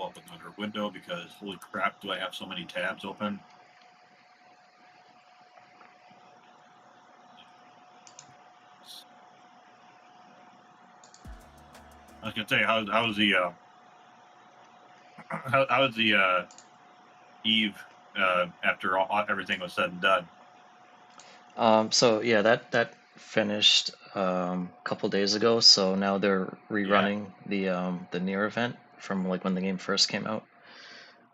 pull up another window because holy crap, do I have so many tabs open? I was gonna tell you how was the how was the Eve after everything was said and done? So yeah, that finished a couple days ago. So now they're Yeah. rerunning the Nier event from like when the game first came out.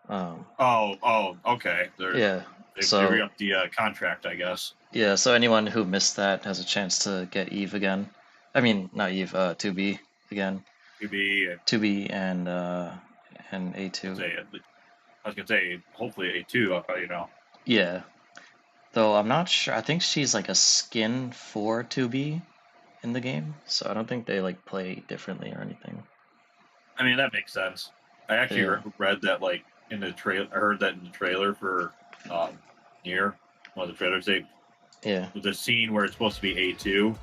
Um, Oh, okay. yeah. They So re-upped the contract, I guess. yeah, so anyone who missed that has a chance to get Eve again. I mean, not Eve, 2B again. To be, 2B and let's A2. say, I was gonna say, hopefully A2. You know. Yeah. Though I'm not sure. I think she's like a skin for 2B in the game, so I don't think they like play differently or anything. I mean, that makes sense. I actually Yeah. read that like in the trailer. I heard that in the trailer for Nier, one of the trailers. Yeah. The scene where it's supposed to be A2.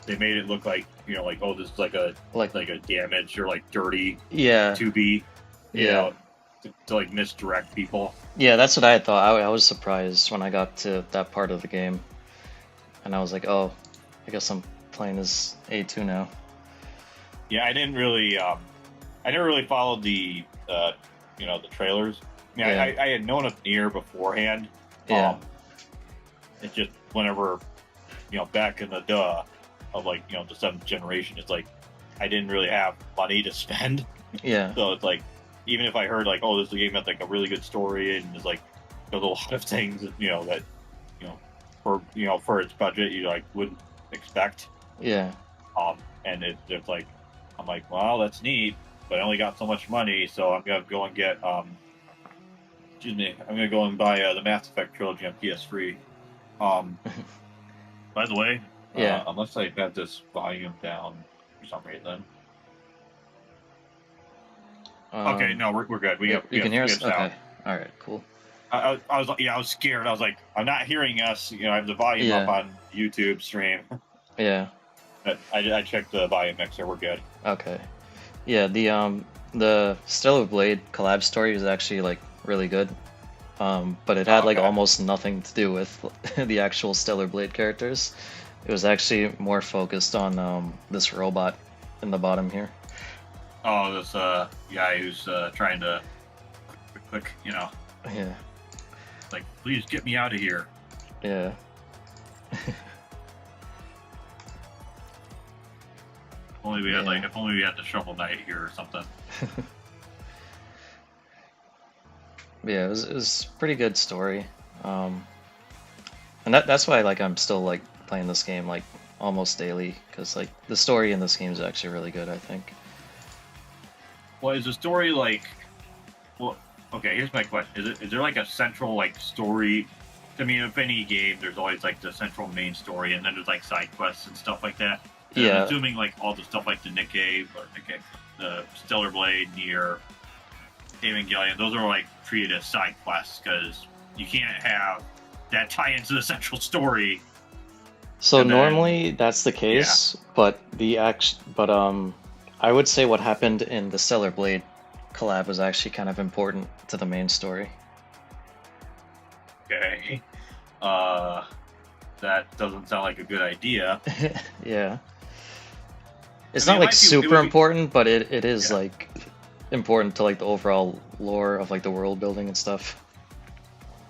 They made it look like like oh, this is like a Like damaged or like dirty yeah. 2B. You Yeah. know, to like misdirect people. Yeah, that's what I thought. I was surprised when I got to that part of the game. And I was like, "Oh, I guess I'm playing as A2 now." Yeah, I never really followed the the trailers. I mean, Yeah. I had known of Nier beforehand. Yeah. It's just whenever back in the of like the seventh generation, it's like I didn't really have money to spend, Yeah. so it's like even if I heard like oh this game has like a really good story and there's like there's a lot of things that you know for its budget you like wouldn't expect. Yeah. And it's like I'm like well that's neat, but I only got so much money, so I'm gonna go and get excuse me, I'm gonna go and buy the Mass Effect trilogy on PS3. Um, by the way, Yeah. unless I have this volume down for some reason. Okay, no, we're good. We have You can hear we us? have sound. Okay. All right, cool. I was I was scared. I was like, I'm not hearing us. I have the volume up Yeah. on YouTube stream. Yeah. But I checked the volume mixer. We're good. Okay. Yeah, the Stellar Blade collab story is actually like really good. But it had like Okay. almost nothing to do with the actual Stellar Blade characters. It was actually more focused on this robot in the bottom here. Oh, this guy who's trying to click. Yeah. Like, please get me out of here. Yeah. Only we had like if only we had the Shovel Knight here or something. Yeah, it was pretty good story. And that's why like I'm still like playing this game like almost daily because like the story in this game is actually really good, I think. Well, is the story like? Well, okay. Here's my question: Is there like a central like story? I mean, if any game, there's always like the central main story, and then there's like side quests and stuff like that. And I'm Yeah. assuming like all the stuff like the Nikke or Nikke, the Stellar Blade, Nier, Evangelion, those are like treated as side quests because you can't have that tie into the central story. So And then, normally that's the case, but I would say what happened in the Stellar Blade collab was actually kind of important to the main story. okay, that doesn't sound like a good idea. Yeah. It's I mean, not like it super would be, important, but it is yeah, like important to like the overall lore of like the world building and stuff.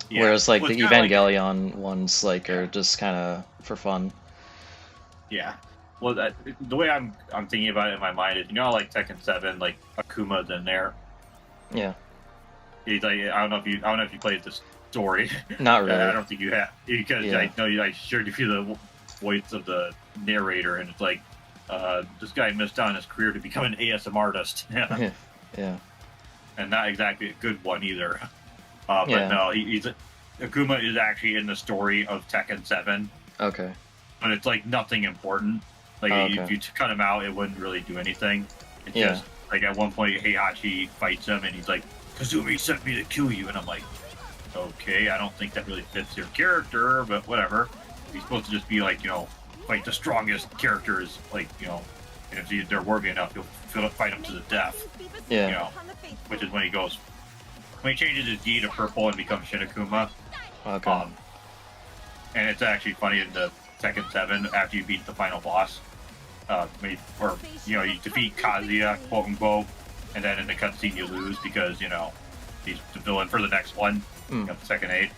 yeah. Whereas like Well, the it's kind of like Evangelion ones like yeah. are just kind of for fun. Yeah. Well, the way I'm thinking about it in my mind is, like Tekken 7, like Akuma's in there. Yeah. He's like, I don't know if you played the story. Not I really. don't think you have because Yeah. I know I shared with you the voice of the narrator, and it's like, this guy missed out on his career to become an ASM artist. Yeah. Yeah. And not exactly a good one either. But Yeah. no, he's Akuma is actually in the story of Tekken 7. Okay. But it's like nothing important. Like Okay. if you cut him out, it wouldn't really do anything. It's Yeah. just like at one point Heihachi fights him and he's like, Kazumi sent me to kill you, and I'm like, okay, I don't think that really fits your character, but whatever. He's supposed to just be like, fight the strongest characters, like, and if they're worthy enough, you'll fight them to the death. Yeah. which is when he changes his D to purple and becomes Shinakuma. Okay. And it's actually funny in the Tekken 7 after you beat the final boss. You defeat Kazuya, quote unquote, and then in the cutscene you lose because he's the villain for the next one, the Tekken 8.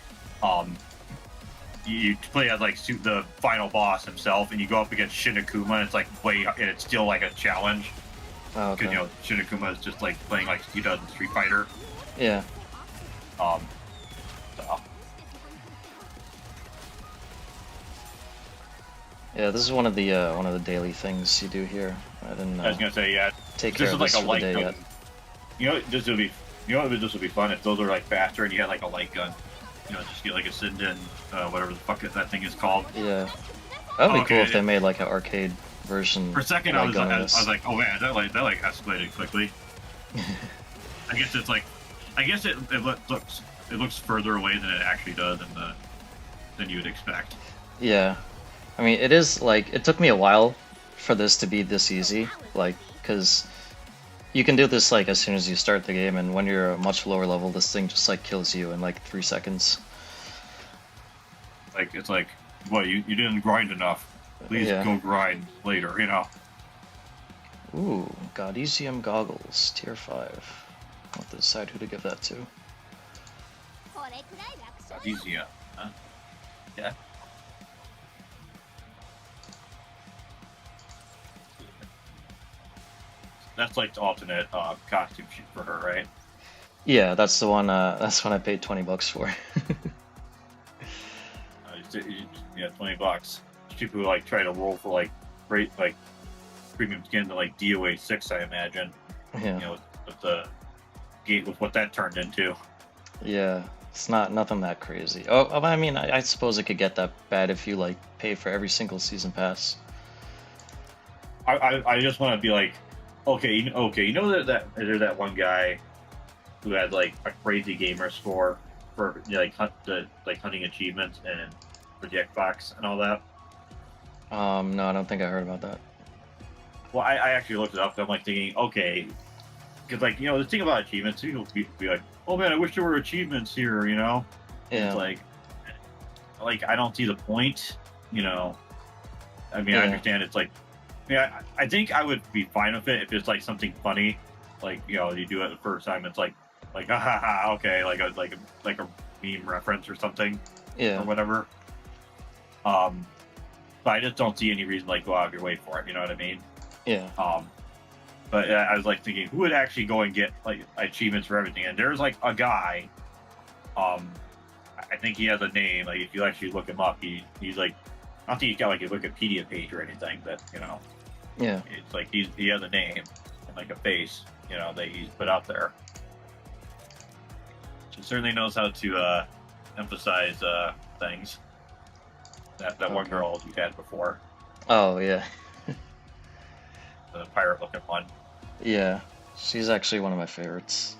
You play as like the final boss himself, and you go up against Shinakuma, and it's like and it's still like a challenge. Oh, okay. Because Shinakuma is just like playing like he does in Street Fighter. Yeah. So. Yeah, this is one of the daily things you do here. I was gonna say, yeah. Take care of this for the day yet. This would be fun if those are like faster and you had like a light gun. Just get like a Sinden, whatever the fuck that thing is called. Yeah. That would be cool if they made like an arcade version. For a second, I was like, oh man, that escalated quickly. I guess it's like, it looks further away than it actually does than you would expect. Yeah. I mean, it is like, it took me a while for this to be this easy, like, because you can do this like as soon as you start the game, and when you're a much lower level, this thing just like kills you in like 3 seconds. Like, it's like, well, you didn't grind enough. Please go grind later, Ooh, Godesium goggles, tier 5. I'll have to decide who to give that to. Godesium, huh? Yeah. That's like the alternate costume shoot for her, right? Yeah, that's the one. That's one I paid $20 for. Yeah, $20. People who like try to roll for like great premium skin to like DOA 6, I imagine. Yeah. With the gate with what that turned into. Yeah, it's nothing that crazy. Oh, I mean, I suppose it could get that bad if you like pay for every single season pass. I just want to be like, okay, you know that there's that one guy who had like a crazy gamer score for hunting achievements and for the Xbox and all that. No, I don't think I heard about that. Well, I actually looked it up. I'm like thinking, okay, because like the thing about achievements, people be like, oh man, I wish there were achievements here, Yeah. It's like I don't see the point, I mean, Yeah. I understand it's like. Yeah, I think I would be fine with it if it's like something funny, like you do it the first time. It's like ha ha ha, okay, like a meme reference or something, Yeah. or whatever. But I just don't see any reason like go out of your way for it. You know what I mean? Yeah. But I was like thinking, who would actually go and get like achievements for everything? And there's like a guy, I think he has a name. Like if you actually look him up, he's like, I don't think he's got like a Wikipedia page or anything, but Yeah. it's like he has a name and like a face, that he's put out there. He certainly knows how to emphasize things. That one girl you had before, Oh, yeah. the pirate looking one. Yeah. She's actually one of my favorites.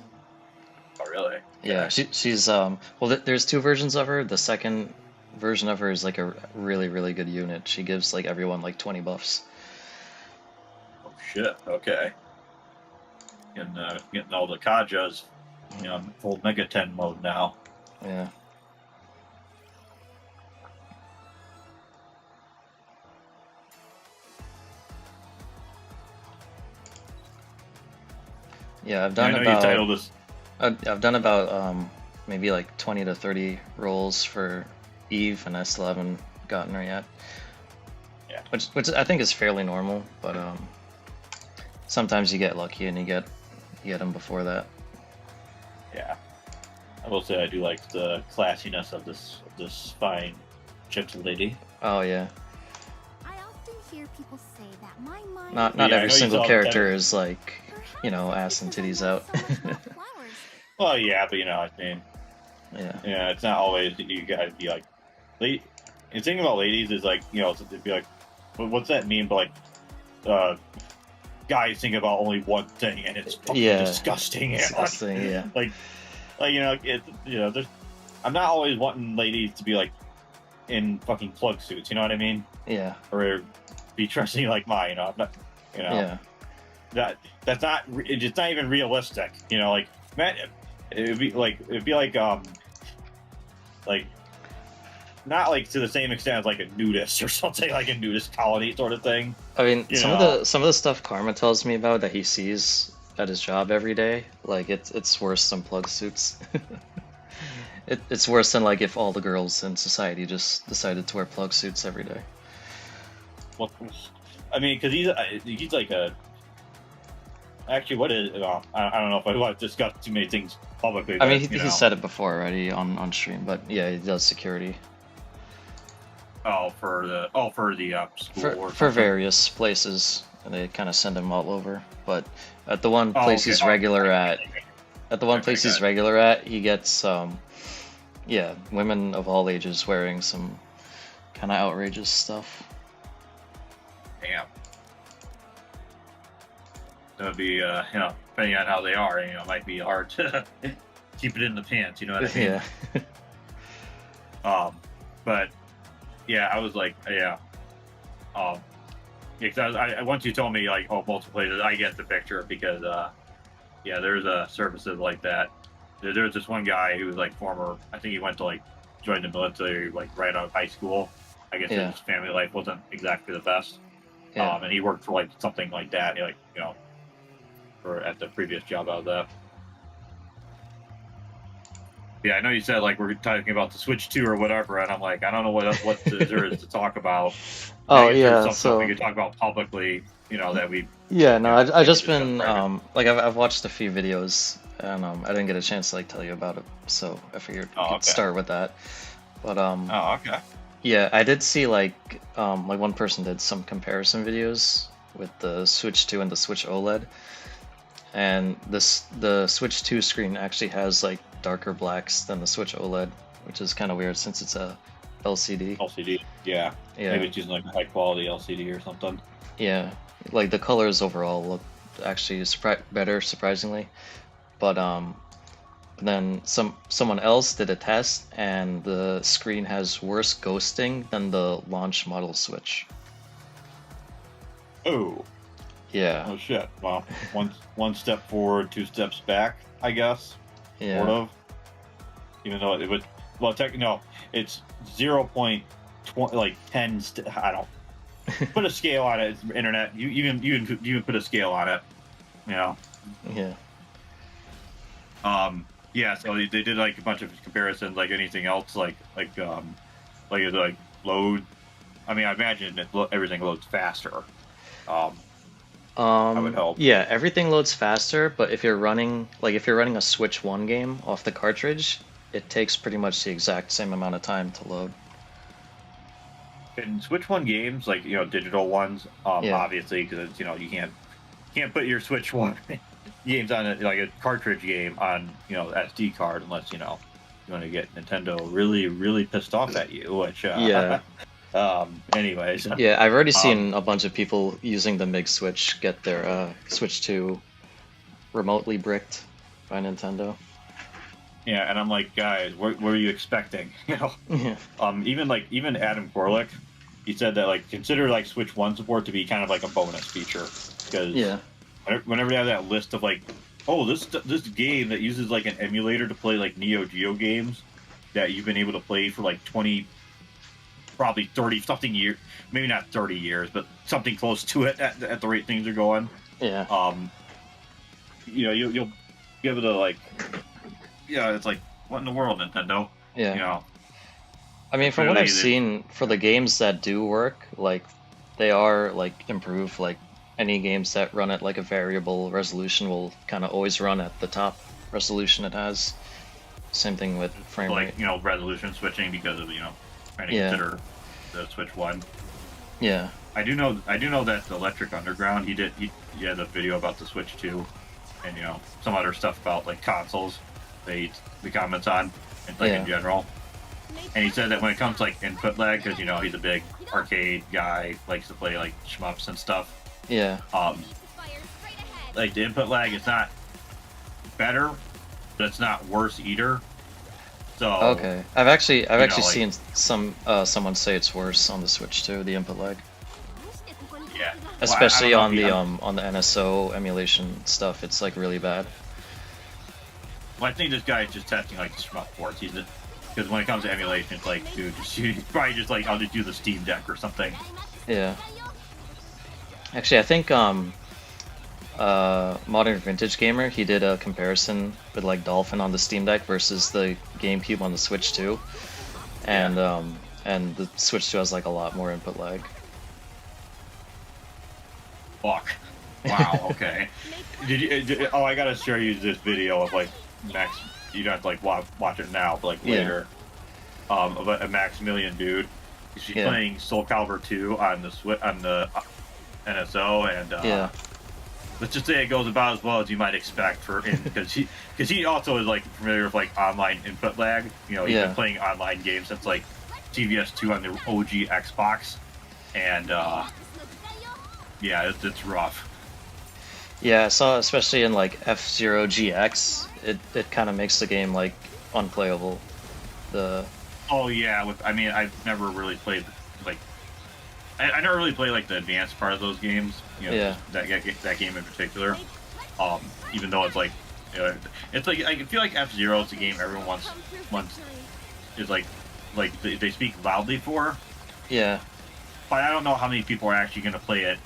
Oh really? Yeah, she's well, there's 2 versions of her. The second version of her is like a really, really good unit. She gives like everyone like 20 buffs. Oh shit! Okay. And getting all the Kajas, full Mega 10 mode now. Yeah. Yeah, I've done I've done about maybe like 20 to 30 rolls for Eve, and I still haven't gotten her yet. Yeah. Which I think is fairly normal, but sometimes you get lucky and you get them before that. Yeah. I will say I do like the classiness of this fine gentle lady. Oh yeah. I often hear people say that my mind. Not every single character is like, ass and titties out. Well, yeah, but I mean, yeah, it's not always that you gotta be like, the thing about ladies is like, to be like, what's that mean? But like, guys think about only one thing, and it's fucking disgusting. Disgusting, yeah. Like there's, I'm not always wanting ladies to be like in fucking plug suits. You know what I mean? Yeah. Or be dressing like mine. I'm not, Yeah. that's not. It's not even realistic. Like Man, it'd be like not like to the same extent as like a nudist or something, like a nudist colony sort of thing. I mean, You some of know? the stuff Karma tells me about that he sees at his job every day, like it's worse than plug suits. It's worse than like if all the girls in society just decided to wear plug suits every day. Well, I mean, because he's like a. Actually, what is? I don't know if I want to discuss too many things publicly. I mean, but, he said it before already on stream, but yeah, he does security for the school or for something. various places, and they kind of send him all over. But at the one Oh, place okay. he's regular at, he gets yeah, women of all ages wearing some kind of outrageous stuff. Damn. That would be, depending on how they are, it might be hard to keep it in the pants. You know what I mean? Yeah. But yeah, I was like, yeah. Because once you told me like, multiple places, I get the picture because, yeah, there's services like that. There's this one guy who was like I think he went to like join the military like right out of high school. I guess his family life wasn't exactly the best. Yeah. And he worked for like something like that, like for at the previous job I was at. Yeah, I know you said like we're talking about the Switch 2 or whatever, and I'm like, I don't know what there is to talk about. Oh There's yeah, stuff we could talk about publicly, that we. Yeah, no, I just been right like I've watched a few videos and I didn't get a chance to like tell you about it, so I figured we could start with that. But Oh, okay. yeah, I did see like one person did some comparison videos with the Switch 2 and the Switch OLED, and the Switch 2 screen actually has like darker blacks than the Switch OLED, which is kind of weird since it's a LCD. LCD, yeah. Maybe it's using like a high quality LCD or something. Yeah, like the colors overall look actually better, surprisingly. But then someone else did a test, and the screen has worse ghosting than the launch model Switch. Oh. Yeah. Oh shit. Well, one step forward, two steps back, I guess. Yeah. Sort of. Even though it would, well, no, it's 0.10. I don't put a scale on it. It's internet. You can put a scale on it. Yeah. Yeah. So they did like a bunch of comparisons, like anything else, like load. I mean, I imagine that everything loads faster. I would hope. Yeah, everything loads faster, but if you're running a Switch 1 game off the cartridge, it takes pretty much the exact same amount of time to load. In Switch 1 games, like digital ones, obviously, because it's you can't put your Switch 1 games on like a cartridge game on SD card unless you want to get Nintendo really really pissed off at you, which yeah. Anyways. Yeah, I've already seen a bunch of people using the MIG Switch get their Switch 2 remotely bricked by Nintendo. Yeah, and I'm like, guys, what were you expecting? Yeah. Even Adam Gorlick, he said that like consider like Switch 1 support to be kind of like a bonus feature because whenever you have that list of like, oh, this game that uses like an emulator to play like Neo Geo games that you've been able to play for like 20, probably 30 something years, maybe not 30 years, but something close to it at the rate things are going. Yeah. You'll be able to like. Yeah, it's like, what in the world, Nintendo? Yeah. I mean, from what I've seen, for the games that do work, like, they are, like, improved. Like, any games that run at, like, a variable resolution will kind of always run at the top resolution it has. Same thing with frame rate. Like, resolution switching because of, trying to consider the Switch 1. Yeah. I do know that the Electric Underground, he had a video about the Switch 2 and, some other stuff about, like, consoles. The comments on, and like in general, and he said that when it comes to like input lag, because he's a big arcade guy, likes to play like shmups and stuff. Yeah. Like the input lag is not better, but it's not worse either. So okay, I've actually seen someone say it's worse on the Switch too, the input lag. Yeah. Especially on the NSO emulation stuff, it's like really bad. Well, I think this guy is just testing like the shmup ports. Because when it comes to emulation, it's like, dude, he's probably just like, I'll just do the Steam Deck or something. Yeah. Actually, I think Modern Vintage Gamer, he did a comparison with like Dolphin on the Steam Deck versus the GameCube on the Switch 2, and the Switch 2 has like a lot more input lag. Fuck. Wow. Okay. Oh, I gotta share you this video of like Max. You don't have to like watch it now, but like later. Of a Maximilian dude. She's playing Soul Calibur 2 on the NSO, and let's just say it goes about as well as you might expect because he also is like familiar with like online input lag. You know, he's been playing online games since like TVS2 on the OG Xbox, and yeah, it's rough. Yeah, I saw especially in like F-Zero GX, it kind of makes the game like unplayable. Oh yeah, I mean, I've never really played like I never really played like the advanced part of those games. You know, that game in particular. Even though it's like, it's like I feel like F-Zero is a game everyone wants is like they speak loudly for. Yeah. But I don't know how many people are actually going to play it,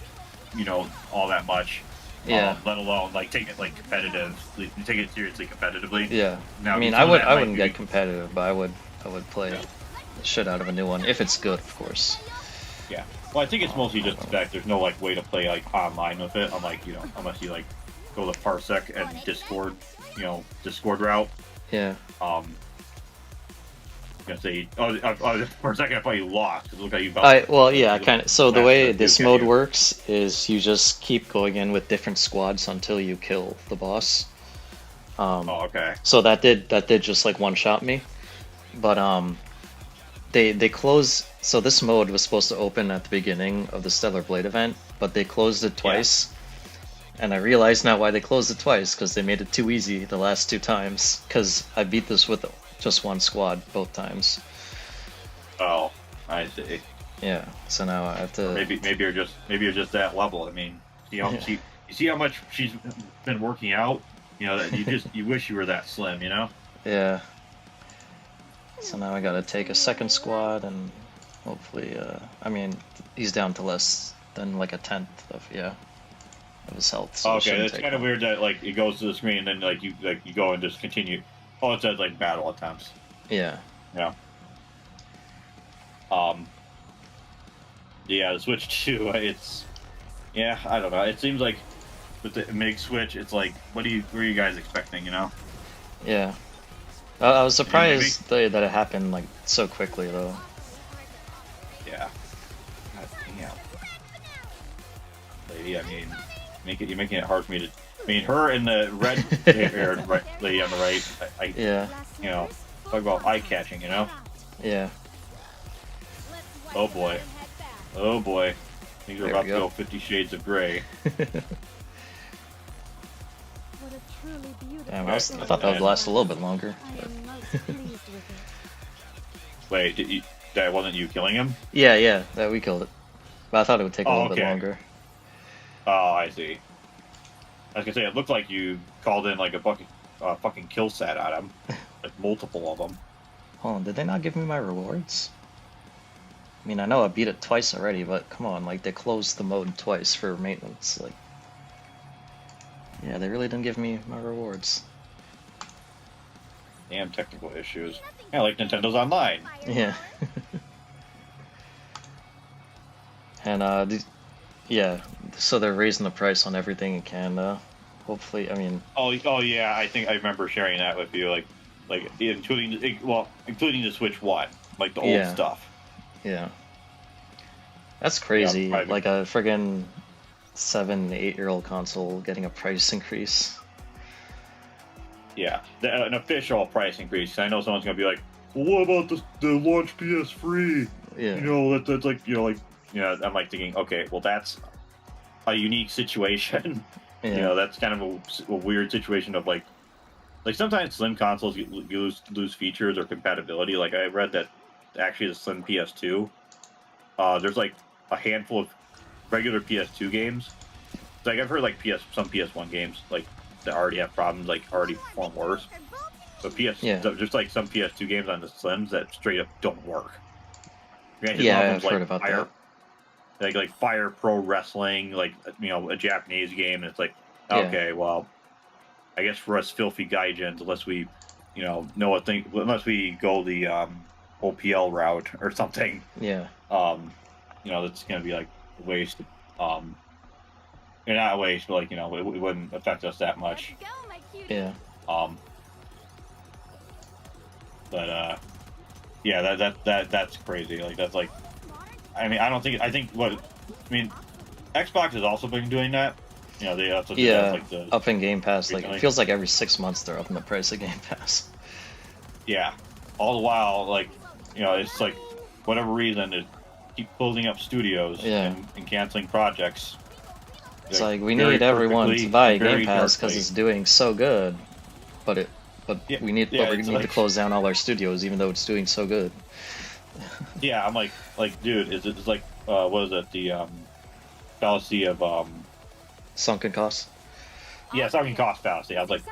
you know, all that much. Yeah. Let alone like take it like competitively, take it seriously competitively. Yeah. Now, I mean, I wouldn't get competitive, but I would play the shit out of a new one if it's good, of course. Yeah. Well, I think it's mostly just the fact there's no like way to play like online with it, unlike, you know, unless you like go the Parsec and Discord, you know, Discord route. Yeah. I'm gonna say, for a second I thought you lost because look how you. Well, yeah, kind of. So the way this mode works is you just keep going in with different squads until you kill the boss. Oh, okay. So that did just like one shot me, but they close. So this mode was supposed to open at the beginning of the Stellar Blade event, but they closed it twice. And I realize now why they closed it twice, because they made it too easy the last 2 times. Because I beat this with just one squad both times. Oh, I see. Yeah. So now I have to. Maybe you're just that level. I mean, you see how much she's been working out. You know that you wish you were that slim. You know. Yeah. So now I gotta take a second squad and hopefully, I mean, he's down to less than like a 10th of his health. So okay, it's kind of weird that like it goes to the screen and then like you go and just continue. Oh, it says like battle attempts. Yeah. Yeah. Yeah, the Switch 2, it's I don't know. It seems like with the MIG Switch, it's like what are you guys expecting? You know? Yeah. I was surprised that it happened like so quickly though. Yeah. God damn. Lady, I mean, you're making it hard for me to. I mean, her and the red-haired lady on the right. Yeah. You know, talk about eye catching. You know. Yeah. Oh boy. Oh boy. Things are about to go 50 Shades of Grey. Damn, I thought that would last a little bit longer. Wait, that wasn't you killing him? Yeah, that we killed it. But I thought it would take a little bit longer. Oh, I see. I was gonna say, it looked like you called in like a fucking kill set on him. Like multiple of them. Hold on, did they not give me my rewards? I mean, I know I beat it twice already, but come on, like, they closed the mode twice for maintenance, like... Yeah, they really didn't give me my rewards. Damn technical issues. Yeah, like Nintendo's Online. Yeah. And, yeah, so they're raising the price on everything in Canada. Hopefully, I mean... Oh yeah, I think I remember sharing that with you, like including the Switch 1, like the old stuff. Yeah. That's crazy, like a friggin' 7-8-year-old console getting a price increase. Yeah, an official price increase. I know someone's gonna be like, "Well, what about the launch PS3?" Yeah, you know that's like I'm like thinking, okay, well that's a unique situation. Yeah. You know, that's kind of a weird situation of like sometimes slim consoles lose features or compatibility. Like I read that actually the slim PS2, there's like a handful of regular PS2 games. Like I've heard like some PS1 games like that already have problems, like already perform worse. But Yeah. there's like some PS2 games on the Slims that straight up don't work. Granted, Yeah, one of I've them's heard about that. like Fire Pro Wrestling, like a Japanese game, and it's like, Yeah. okay, well, I guess for us filthy gaijins, unless we, unless we go the OPL route or something, Yeah. that's gonna be like a waste. Not a waste, but like it wouldn't affect us that much. Let's go, my cutie. Yeah. But yeah, that's crazy. Like that's like, I mean, Xbox has also been doing that. They also did that, like the up in Game Pass. Like recently. it feels like every 6 months they're upping the price of Game Pass. Yeah, all the while, like it's like whatever reason to keep closing up studios and canceling projects. It's like we need everyone to buy Game Pass because it's doing so good, but we need to close down all our studios even though it's doing so good. Yeah, I'm like, dude, it's like what is it? The fallacy of sunken costs. Yeah, sunken cost fallacy. I was like,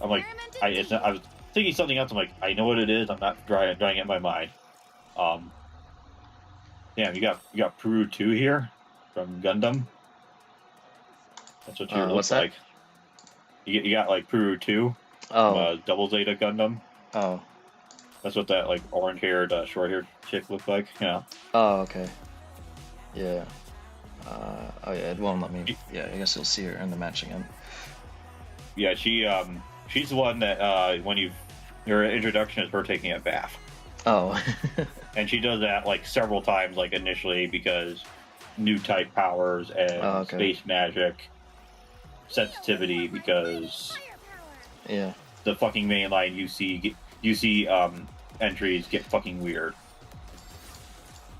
I was thinking something else. I'm like, I know what it is. I'm not drawing it in my mind. Damn, you got Peru 2 here from Gundam. That's what yours looks like. You got like Peru 2 from Double Zeta Gundam. Oh. That's what that like orange-haired, short-haired chick looked like. Yeah. Oh, okay. Yeah. Oh yeah, it won't let me. Yeah, I guess you'll see her in the match again. Yeah, she's the one that when your introduction is her taking a bath. Oh. And she does that like several times, like initially because new type powers and space magic sensitivity because the fucking mainline UC entries get fucking weird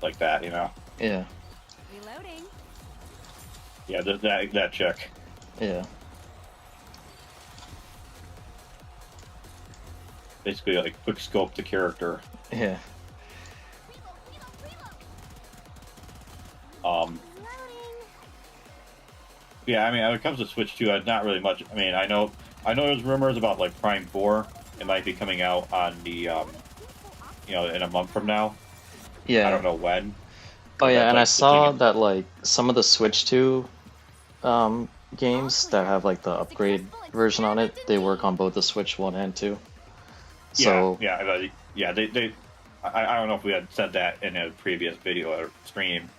like that, Yeah. Reloading. Yeah, that chick. Yeah. Basically, like quick scope the character. Yeah. Yeah, I mean, when it comes to Switch 2, not really much. I mean, I know there's rumors about like Prime 4. It might be coming out on the, in a month from now. Yeah. I don't know when. Oh yeah, and I saw that like some of the Switch 2 games that have like the upgrade version on it, they work on both the Switch 1 and 2. So yeah. They I don't know if we had said that in a previous video or stream.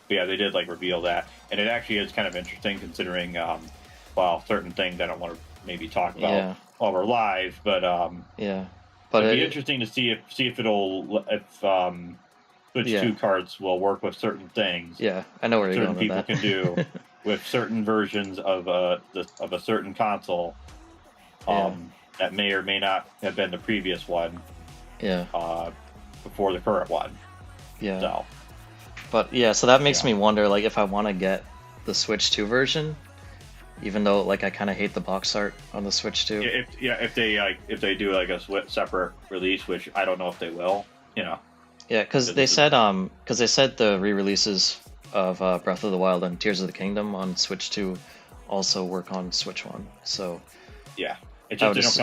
But yeah, they did like reveal that, and it actually is kind of interesting considering, certain things I don't want to maybe talk about while we're live, but but it'd be interesting to see if Switch 2 cards will work with certain things. Yeah, I know where you're going with that. Certain people can do with certain versions of a certain console. That may or may not have been the previous one. Yeah. Before the current one. Yeah. So. But yeah, so that makes me wonder, like, if I want to get the Switch 2 version, even though like I kind of hate the box art on the Switch 2. If they do like a separate release, which I don't know if they will. Yeah, because they said the re-releases of Breath of the Wild and Tears of the Kingdom on Switch 2 also work on Switch 1. So yeah, it just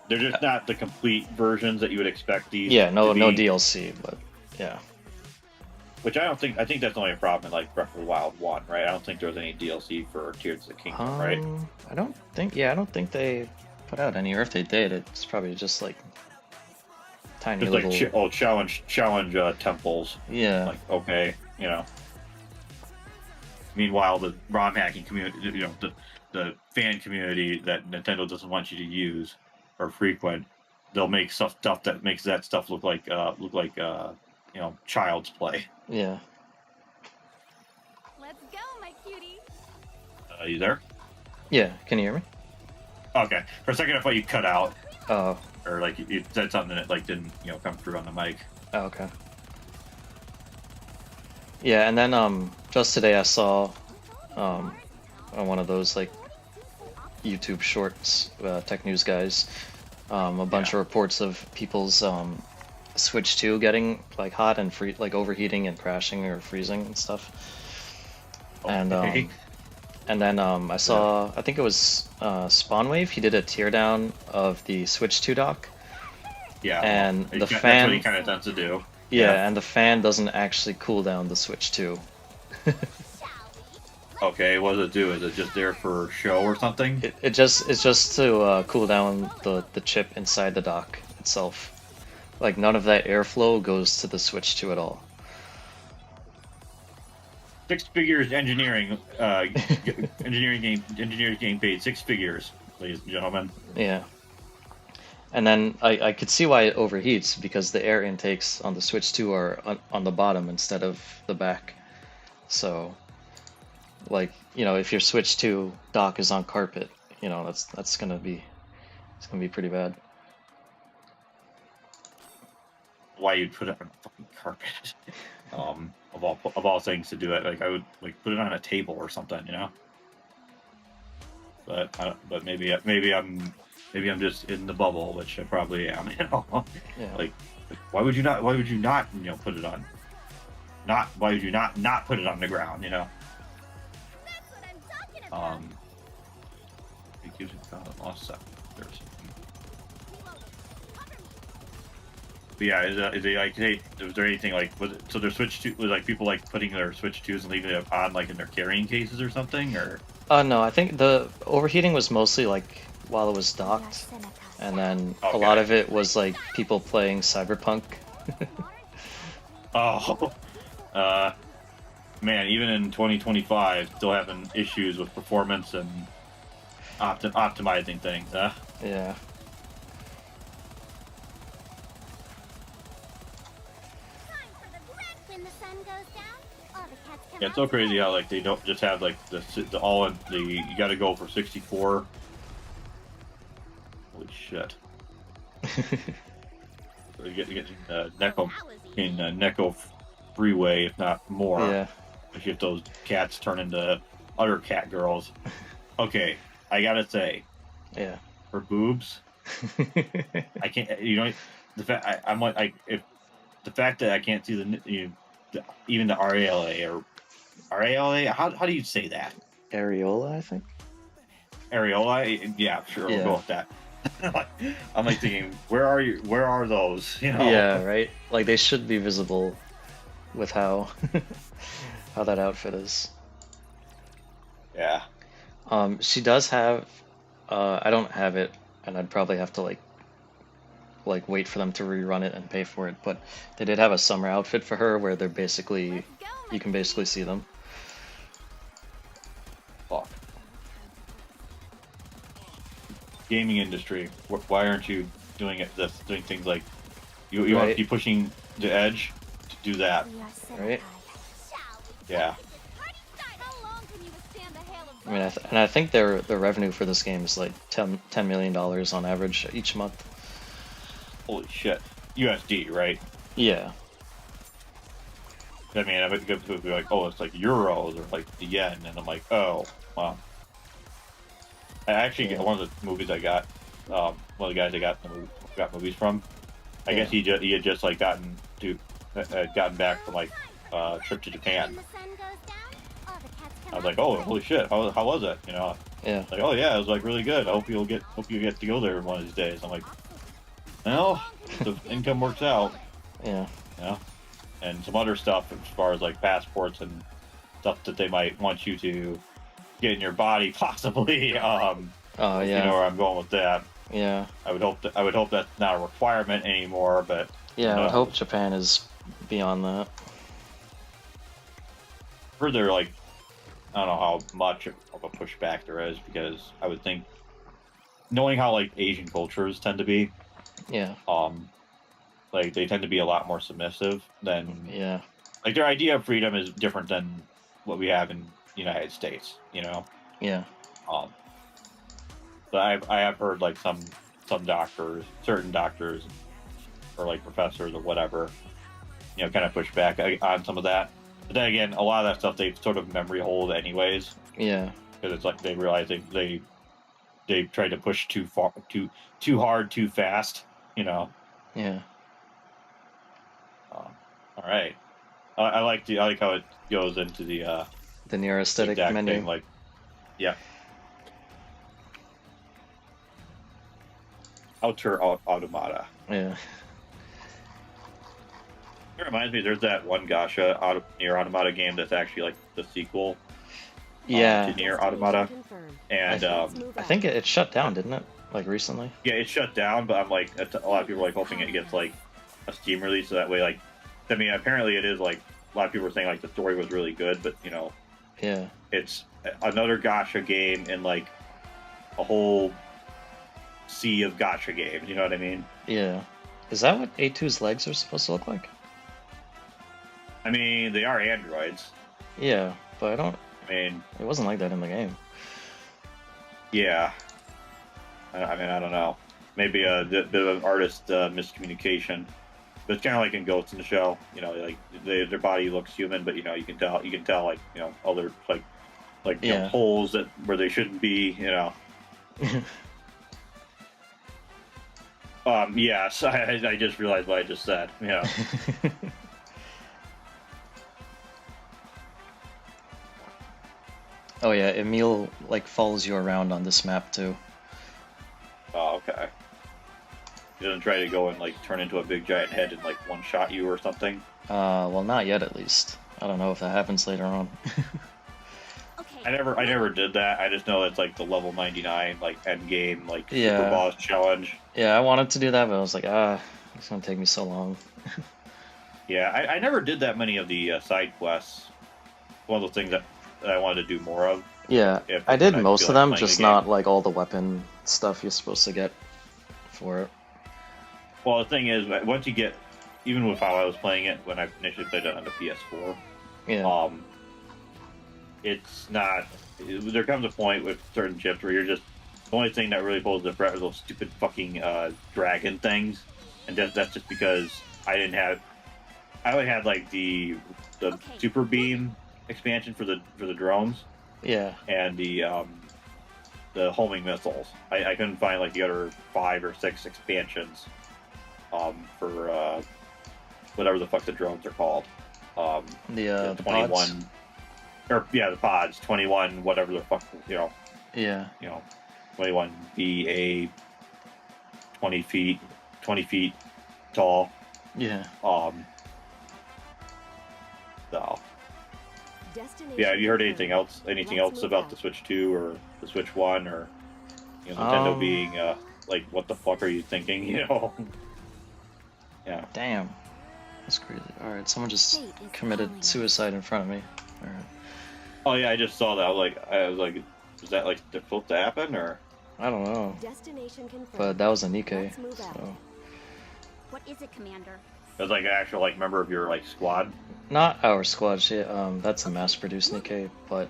they're just not the complete versions that you would expect these. Yeah, no DLC, but yeah. Which I think that's only a problem in like Breath of the Wild 1, right? I don't think there was any DLC for Tears of the Kingdom, right? I don't think they put out any, or if they did, it's probably just like tiny just little like challenge temples. Yeah. Like okay, Meanwhile, the ROM hacking community, the fan community that Nintendo doesn't want you to use or frequent, they'll make stuff that makes that stuff look like child's play. Yeah. Let's go, my cutie. You there? Yeah. Can you hear me? Okay. For a second, I thought you cut out. Oh. Or like you said something that like didn't come through on the mic. Oh, okay. Yeah, and then just today I saw on one of those like YouTube shorts, tech news guys, a bunch of reports of people's Switch 2 getting like hot and overheating and crashing or freezing and stuff. And And then I saw, I think it was Spawnwave. He did a teardown of the Switch 2 dock. Yeah, And well, the that's fan, what he kind of tends to do. yeah, and the fan doesn't actually cool down the Switch 2. Okay, what does it do? Is it just there for show or something? It's just to cool down the chip inside the dock itself. Like none of that airflow goes to the Switch 2 at all. 6 figures engineering, engineers getting paid 6 figures, ladies and gentlemen. Yeah. And then I could see why it overheats because the air intakes on the Switch 2 are on the bottom instead of the back. So, like, if your Switch 2 dock is on carpet, that's gonna be pretty bad. Why you'd put it on fucking carpet? Of all things to do it, like I would like put it on a table or something, But maybe I'm just in the bubble, which I probably am. Yeah. Like why would you not put it on? Why would you not put it on the ground? It gives it lost stuff. But yeah, is it like, hey, was there anything like, so their Switch 2, was like people like putting their Switch 2s and leaving it on like in their carrying cases or something, or? No, I think the overheating was mostly like while it was docked, and then a Okay. lot of it was like people playing Cyberpunk. Oh, man, even in 2025, still having issues with performance and optimizing things, huh? Yeah. When the sun goes down, all the cats come Yeah, it's so crazy how like they don't just have like the you got to go for 64. Holy shit! So you get in Nikke freeway, if not more. Yeah. If you get those cats turn into other cat girls. Okay, I gotta say, Yeah. for boobs, I can't. The fact if the fact that I can't see even the RALA or RALA. How do you say that? Areola, I think. Areola? Yeah, sure. Yeah. We'll go with that. I'm like thinking, where are you? Where are those? Yeah, right. Like they should be visible with how how that outfit is. Yeah. She does have. I don't have it, and I'd probably have to like wait for them to rerun it and pay for it. But they did have a summer outfit for her where they're basically you can basically see them. Fuck. Gaming industry. Why aren't you doing things like you want to be pushing the edge to do that? Right. Yeah. I mean, I think their revenue for this game is like $10 million on average each month. Holy shit. USD, right? Yeah. I mean, I bet people would be like, oh, it's like euros or like the yen, and I'm like, oh, wow. I actually get one of the movies I got. One of the guys I got movies from. I guess he had just like gotten back from like a trip to Japan. I was like, oh, holy shit, how was it? Yeah. Like, oh yeah, it was like really good. I hope you get to go there one of these days. I'm like, well, the income works out. Yeah. And some other stuff as far as like passports and stuff that they might want you to get in your body, possibly. Oh yeah. You know where I'm going with that. Yeah. I would hope that's not a requirement anymore, but yeah, I would hope Japan is beyond that. Further, like, I don't know how much of a pushback there is, because I would think, knowing how like Asian cultures tend to be, yeah, like they tend to be a lot more submissive than like their idea of freedom is different than what we have in the United States, Yeah. But I have heard like some certain doctors, or like professors or whatever, kind of push back on some of that. But then again, a lot of that stuff they sort of memory hold anyways. Yeah. Because it's like they realize they tried to push too too hard, too fast. Yeah. All right. I like how it goes into the Nier aesthetic menu. thing, like, Yeah. Outer Automata. Yeah. It reminds me, there's that one Gacha Nier Automata game that's actually like the sequel Yeah. to Nier Automata, and I think it shut down, didn't it? Like recently. yeah, it shut down. But I'm like, a lot of people are like hoping it gets like a Steam release, so that way, like, I mean, apparently it is like a lot of people are saying like the story was really good, but you know, Yeah. it's another Gacha game in like a whole sea of Gacha games. You know what I mean? Yeah. Is that what A2's legs are supposed to look like? I mean, they are androids. Yeah, but I don't. I mean, It wasn't like that in the game. yeah. I mean, I don't know. Maybe a bit of an artist miscommunication. But it's kind of like in Ghost in the Shell. You know, like their body looks human, but you know, you can tell like, you know, other like you know, holes that where they shouldn't be. You know. Yes, I just realized what I just said. Yeah. Oh yeah, Emil like follows you around on this map too. Oh, okay. He doesn't try to go and like turn into a big giant head and like one shot you or something. Well, not yet at least. I don't know if that happens later on. Okay. I never did that. I just know it's like the level 99 like end game like Yeah. super boss challenge. Yeah, I wanted to do that, but I was like, it's gonna take me so long. Yeah, I never did that many of the side quests. One of the things that I wanted to do more of. Yeah, If I did I most feel of like them, playing just the game. not like all the weapon stuff you're supposed to get for it. Well, the thing is, once you get, even with how I was playing it when I initially played it on the PS4, Yeah. it's not. There comes a point with certain chips where you're just the only thing that really pulls the threat are those stupid fucking dragon things, and that's just because I didn't have. I only had like the super beam expansion for the drones Yeah. and the homing missiles. I couldn't find like the other 5 or 6 expansions for whatever the fuck the drones are called. The 21 pods? or yeah, the pods 21 whatever the fuck, you Yeah. know 21 BA 20 feet tall. Yeah. So yeah, have you heard anything else about the Switch 2 or the Switch 1 or you know, Nintendo being like, what the fuck are you thinking? You know? Yeah. Damn. That's crazy. Alright, someone just committed suicide in front of me. Alright. Oh yeah, I just saw that. I was like, is that like supposed to happen or? I don't know. Destination confirmed. But that was a Nikke, Let's move out. so. What is it, Commander? It was like an actual like member of your like squad. Not our squad shit, that's a mass-produced Nikke, but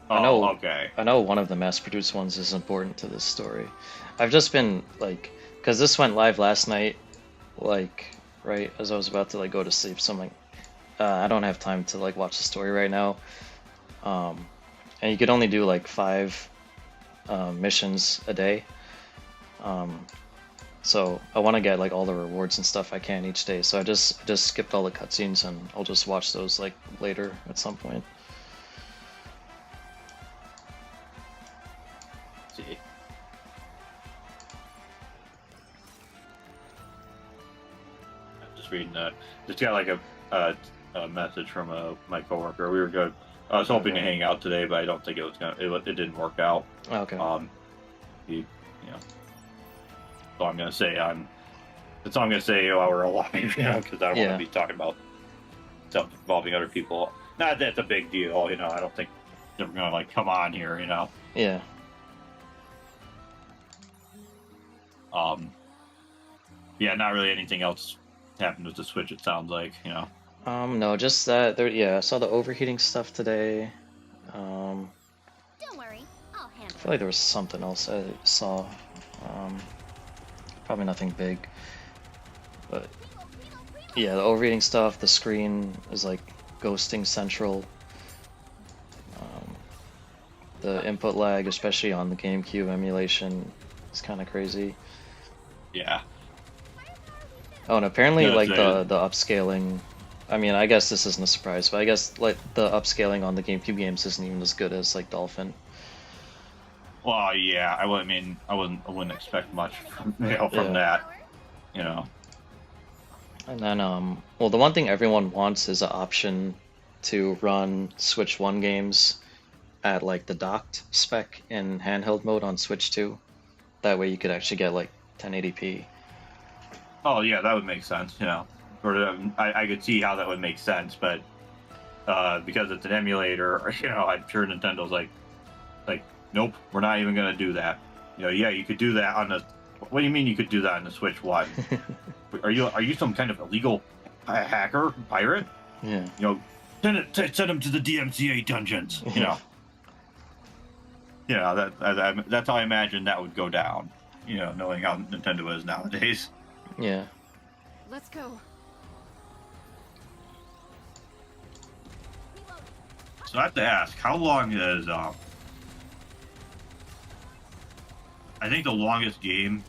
Oh, I know. okay. I know one of the mass-produced ones is important to this story. I've just been like, because this went live last night, like right as I was about to like go to sleep. So I'm like, I don't have time to like watch the story right now. And you could only do like 5 missions a day. So I want to get like all the rewards and stuff I can each day. So I just skipped all the cutscenes and I'll just watch those like later at some point. Let's see. I'm just reading that. Just got like a message from my coworker. We were good. I was hoping to hang out today, but I don't think it was gonna. It didn't work out. Okay. You know. So I'm gonna say That's all I'm gonna say while we're alive, you know, because I don't want to be talking about stuff involving other people. Not that it's a big deal, you know. I don't think they're gonna like come on here, you know. Yeah. Yeah, not really anything else happened with the Switch. It sounds like, you know. No, just that there. Yeah, I saw the overheating stuff today. Don't worry, I'll I handle feel like there was something else I saw. Probably nothing big. But yeah, the overheating stuff, the screen is like ghosting central. The input lag, especially on the GameCube emulation, is kind of crazy. Yeah. Oh, and apparently Yeah, like so- the upscaling. I mean, I guess this isn't a surprise, but I guess like the upscaling on the GameCube games isn't even as good as like Dolphin. Well, yeah, I mean, I wouldn't expect much from, from Yeah. that, you know. And then, well, the one thing everyone wants is an option to run Switch 1 games at like the docked spec in handheld mode on Switch 2. That way you could actually get like 1080p. Oh yeah, that would make sense, you know. Or I could see how that would make sense, but because it's an emulator, you know, I'm sure Nintendo's like, nope, we're not even gonna do that. You know, yeah, you could do that on the. What do you mean you could do that on the Switch One? Are you some kind of illegal hacker pirate? Yeah. You know, send him to the DMCA dungeons. You know. Yeah, that's how I imagine that would go down. You know, knowing how Nintendo is nowadays. Yeah. Let's go. So I have to ask, how long is I think the longest game,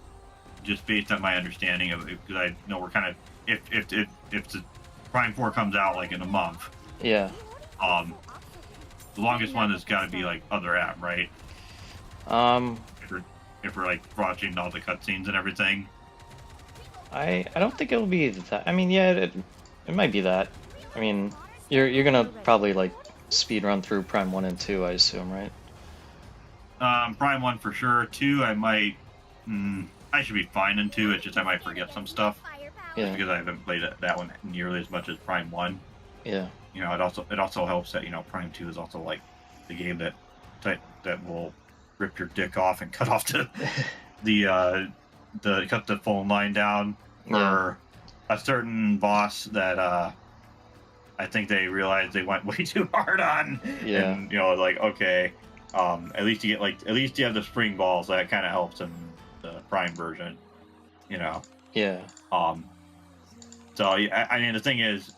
just based on my understanding of it, because I know we're kind of if the Prime 4 comes out like in a month, Yeah. The longest one has got to be like Other M, right? Um, If we're like watching all the cutscenes and everything. I don't think it'll be that. I mean, yeah, it might be that. I mean, you're gonna probably like speed run through Prime 1 and 2, I assume, right? Prime 1 for sure. 2, I might. I should be fine in 2. It's just I might forget some stuff. Yeah. Just because I haven't played that one nearly as much as Prime 1. Yeah. You know, it also helps that, you know, Prime 2 is also like the game that will rip your dick off and cut off the cut the phone line down for a certain boss that I think they realized they went way too hard on. Yeah. And you know, like, okay, at least you have the spring balls. That kind of helps in the Prime version, you know. Yeah. So I mean, the thing is,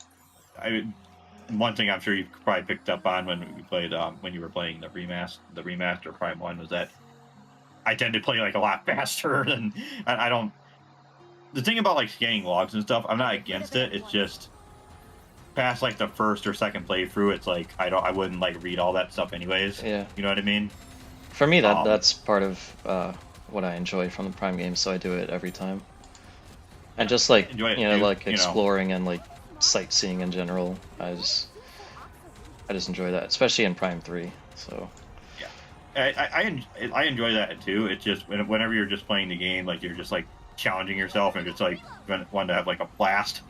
one thing I'm sure you probably picked up on when we played when you were playing the remaster Prime 1 was that I tend to play like a lot faster than I don't. The thing about like scanning logs and stuff, I'm not against it. It's just past like the first or second playthrough, it's like I wouldn't like read all that stuff anyways. Yeah. You know what I mean? For me, that's part of what I enjoy from the Prime games, so I do it every time. And just like like exploring and like sightseeing in general, I just enjoy that, especially in Prime 3. So I enjoy that too. It's just whenever you're just playing the game, like you're just like challenging yourself and just like wanting to have like a blast.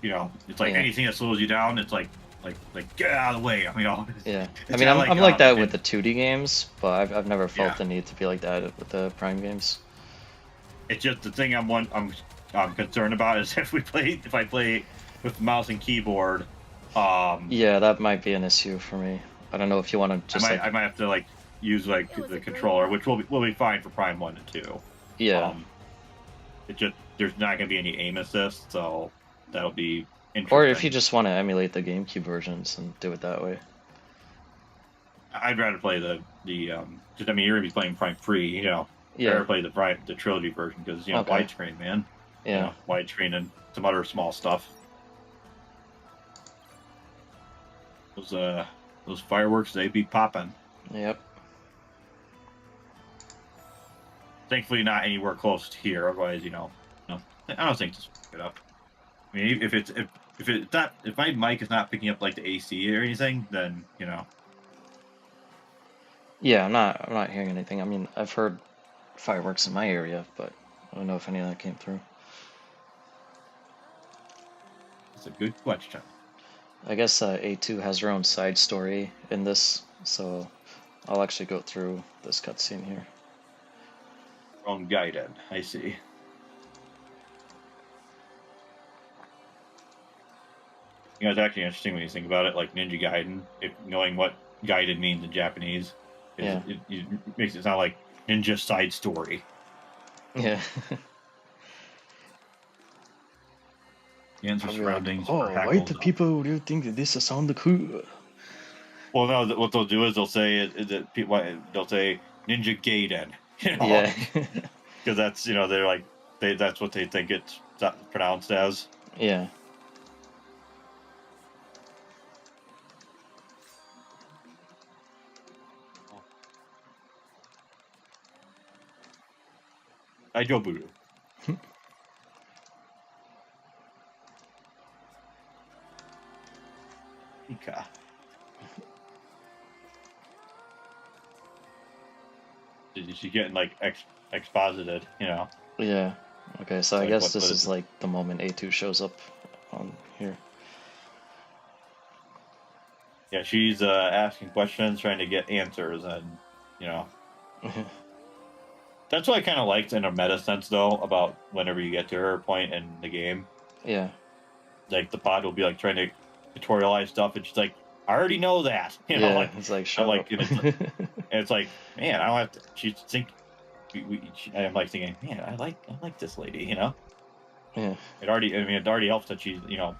You know, it's like anything that slows you down, it's like get out of the way. You know. Yeah. I mean, I'm like that with the 2D games, but I've never felt the need to be like that with the Prime games. It's just the thing I'm concerned about is if I play with mouse and keyboard. Yeah, that might be an issue for me. I don't know if you want to just. I might have to like use like the controller, which will be fine for Prime 1 and 2. Yeah. It just there's not going to be any aim assist, so that'll be interesting. Or if you just want to emulate the GameCube versions and do it that way. I'd rather play the because I mean you're gonna be playing Prime 3, you know. Yeah. I'd rather play the trilogy version because widescreen, man. Yeah. You know, widescreen and some other small stuff. Those fireworks, they be popping. Yep. Thankfully, not anywhere close to here. Otherwise, I don't think just pick it up. I mean, if my mic is not picking up like the AC or anything, then Yeah, I'm not hearing anything. I mean, I've heard fireworks in my area, but I don't know if any of that came through. It's a good question. I guess A2 has her own side story in this, so I'll actually go through this cutscene here. Own Gaiden, I see. It's actually interesting when you think about it, like Ninja Gaiden, knowing what Gaiden means in Japanese, it makes it sound like ninja side story. Yeah. The answer surroundings. Oh, why do people think that this sound cool? Well, no, what they'll do is they'll say they'll say Ninja Gaiden. Yeah. Because that's they're like that's what they think it's pronounced as. Yeah. Buru. Nikke. She's getting like exposited, you know. Yeah. Okay, so I Like, guess this what is like the moment A2 shows up on here. Yeah, she's asking questions, trying to get answers, and you know. That's what I kind of liked in a meta sense, though, about whenever you get to her point in the game. Yeah. Like, the pod will be, like, trying to tutorialize stuff, and she's like, I already know that. You know, Yeah, like, it's like, I'm shut like, up. and it's like, man, I don't have to, she's think, I'm like thinking, man, I like this lady, you know? Yeah. It already helps that she's, you know,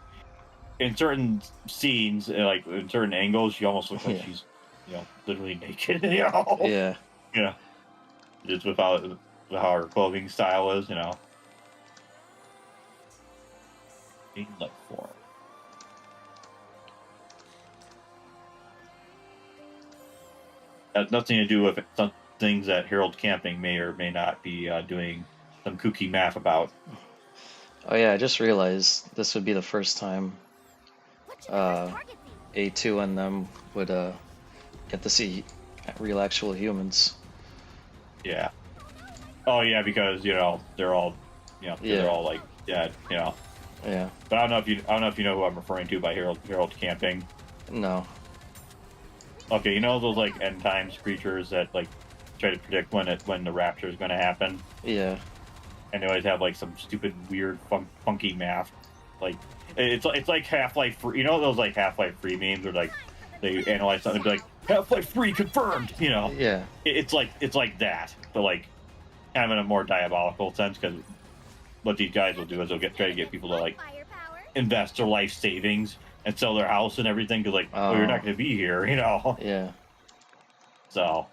in certain scenes, like, in certain angles, she almost looks like Yeah. she's, you know, literally naked, you know? Yeah. You know? Just with how her clothing style is, you know? Like form. Has nothing to do with some things that Herald Camping may or may not be doing some kooky math about. Oh yeah, I just realized this would be the first time What should our target be? A2 and them would get to see real actual humans. Yeah. Oh yeah, because you know they're all, you know, Yeah. they're all like dead. You know. Yeah. But I don't know if you know who I'm referring to by Herald Camping. No. Okay, you know those like end times creatures that like try to predict when the rapture is going to happen, Yeah. and they always have like some stupid weird funky math. Like it's like Half-Life free. You know those like Half-Life free memes where like they analyze something and be like Half-Life free confirmed. You know. Yeah. It's like that, but like kind of in a more diabolical sense, because what these guys will do is they'll try to get people to like Firepower? invest their life savings and sell their house and everything because like, oh, you're not going to be here, you know. Yeah. So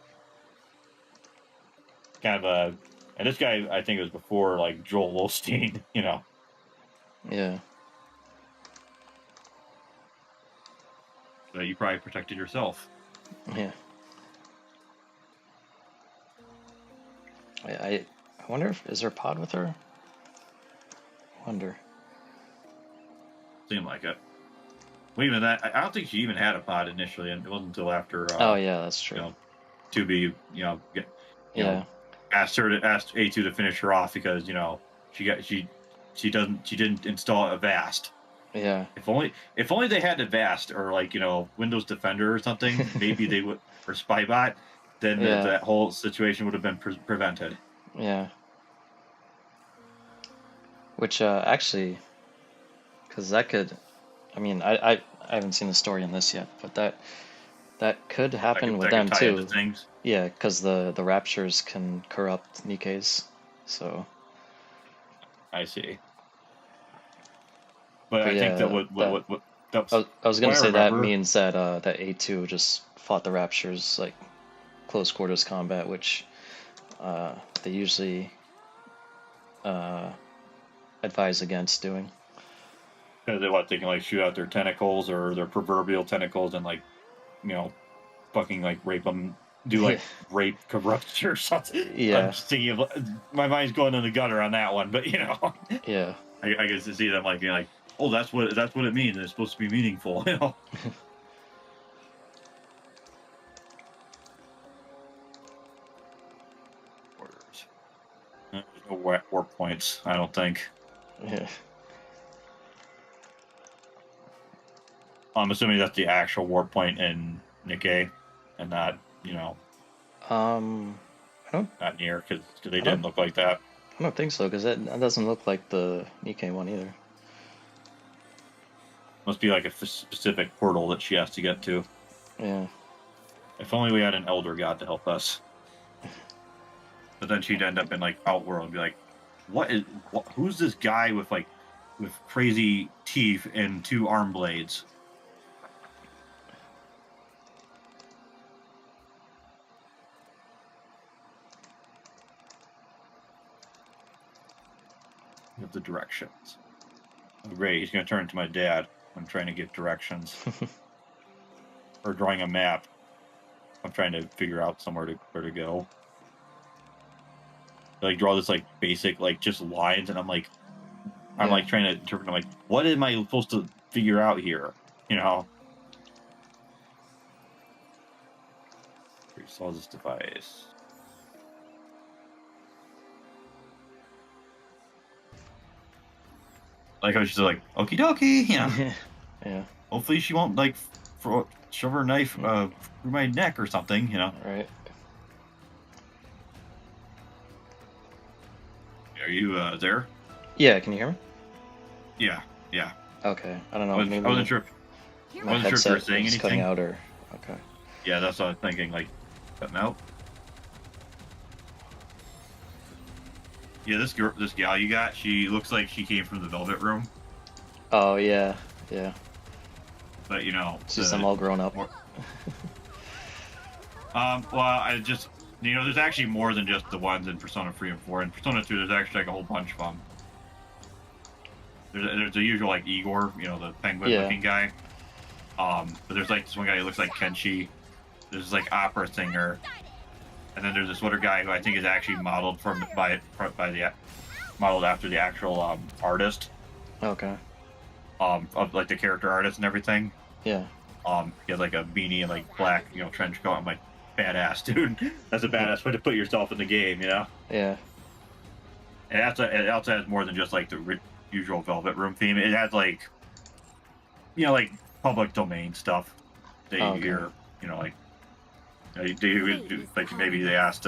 kind of a, and this guy I think it was before like Joel Osteen, you know. Yeah. So you probably protected yourself. Yeah. I wonder if is there a pod with her? I wonder. Seemed like it. Well, even that, I don't think she even had a pod initially, and it wasn't until after. Oh yeah, that's true. You know, 2B, you know, you Yeah. know, asked A2 to finish her off because you know she didn't install a Vast. Yeah. If only they had a Vast or like you know Windows Defender or something, maybe they would, or Spybot, then Yeah. that whole situation would have been prevented. Yeah. Which actually, because that could, I mean, I haven't seen the story in this yet, but that could happen with them that could tie into too. things. Yeah, because the raptures can corrupt Nikke's, so. I see. But I yeah, think that what that's, I was gonna what I say that remember- means that that A2 just fought the raptures like close quarters combat, which they usually advise against doing. Because they can like shoot out their tentacles or their proverbial tentacles and like, you know, fucking like rape them, do like rape corruption or something. Yeah. I'm just thinking of, my mind's going in the gutter on that one, but you know, Yeah. I guess to see them like being like, oh, that's what it means. It's supposed to be meaningful, you know. Orders. There's no warp points, I don't think. Yeah. I'm assuming that's the actual warp point in Nikke, and not, you know, I don't not Nier, because they didn't look like that. I don't think so, because that doesn't look like the Nikke one either. Must be like a specific portal that she has to get to. Yeah. If only we had an elder god to help us. But then she'd end up in like Outworld and be like, who's this guy with crazy teeth and 2 arm blades? You have the directions. Oh, great, he's going to turn into my dad. I'm trying to get directions. Or drawing a map. I'm trying to figure out somewhere where to go. like draw this like basic like just lines, and I'm like Yeah. trying to interpret. I'm like, what am I supposed to figure out here? You know. Saw this device. Like I was just like, okie dokie, yeah. Yeah. Hopefully she won't like shove her knife through my neck or something, you know. Right. Are you there? Yeah, can you hear me? Yeah, yeah. Okay, I don't know. I Maybe wasn't sure. my I wasn't sure if you were headset saying was cutting anything. out or okay. Yeah, that's what I was thinking. Like, cutting out. Yeah, this gal you got, she looks like she came from the Velvet Room. Oh yeah, yeah. But you know, She's them all grown up. Well, I just, you know, there's actually more than just the ones in Persona 3 and 4. In Persona 2, there's actually like a whole bunch of them. There's the usual like Igor, you know, the penguin-looking guy. But there's like this one guy who looks like Kenshi. There's this like opera singer, and then there's this other guy who I think is actually modeled modeled after the actual artist. Okay. Of like the character artist and everything. Yeah. He has like a beanie and like black, you know, trench coat. I'm like, badass, dude. That's a badass way to put yourself in the game, you know. Yeah. And it also has more than just like the usual Velvet Room theme. It has like, you know, like public domain stuff that you hear, you know, like like maybe they asked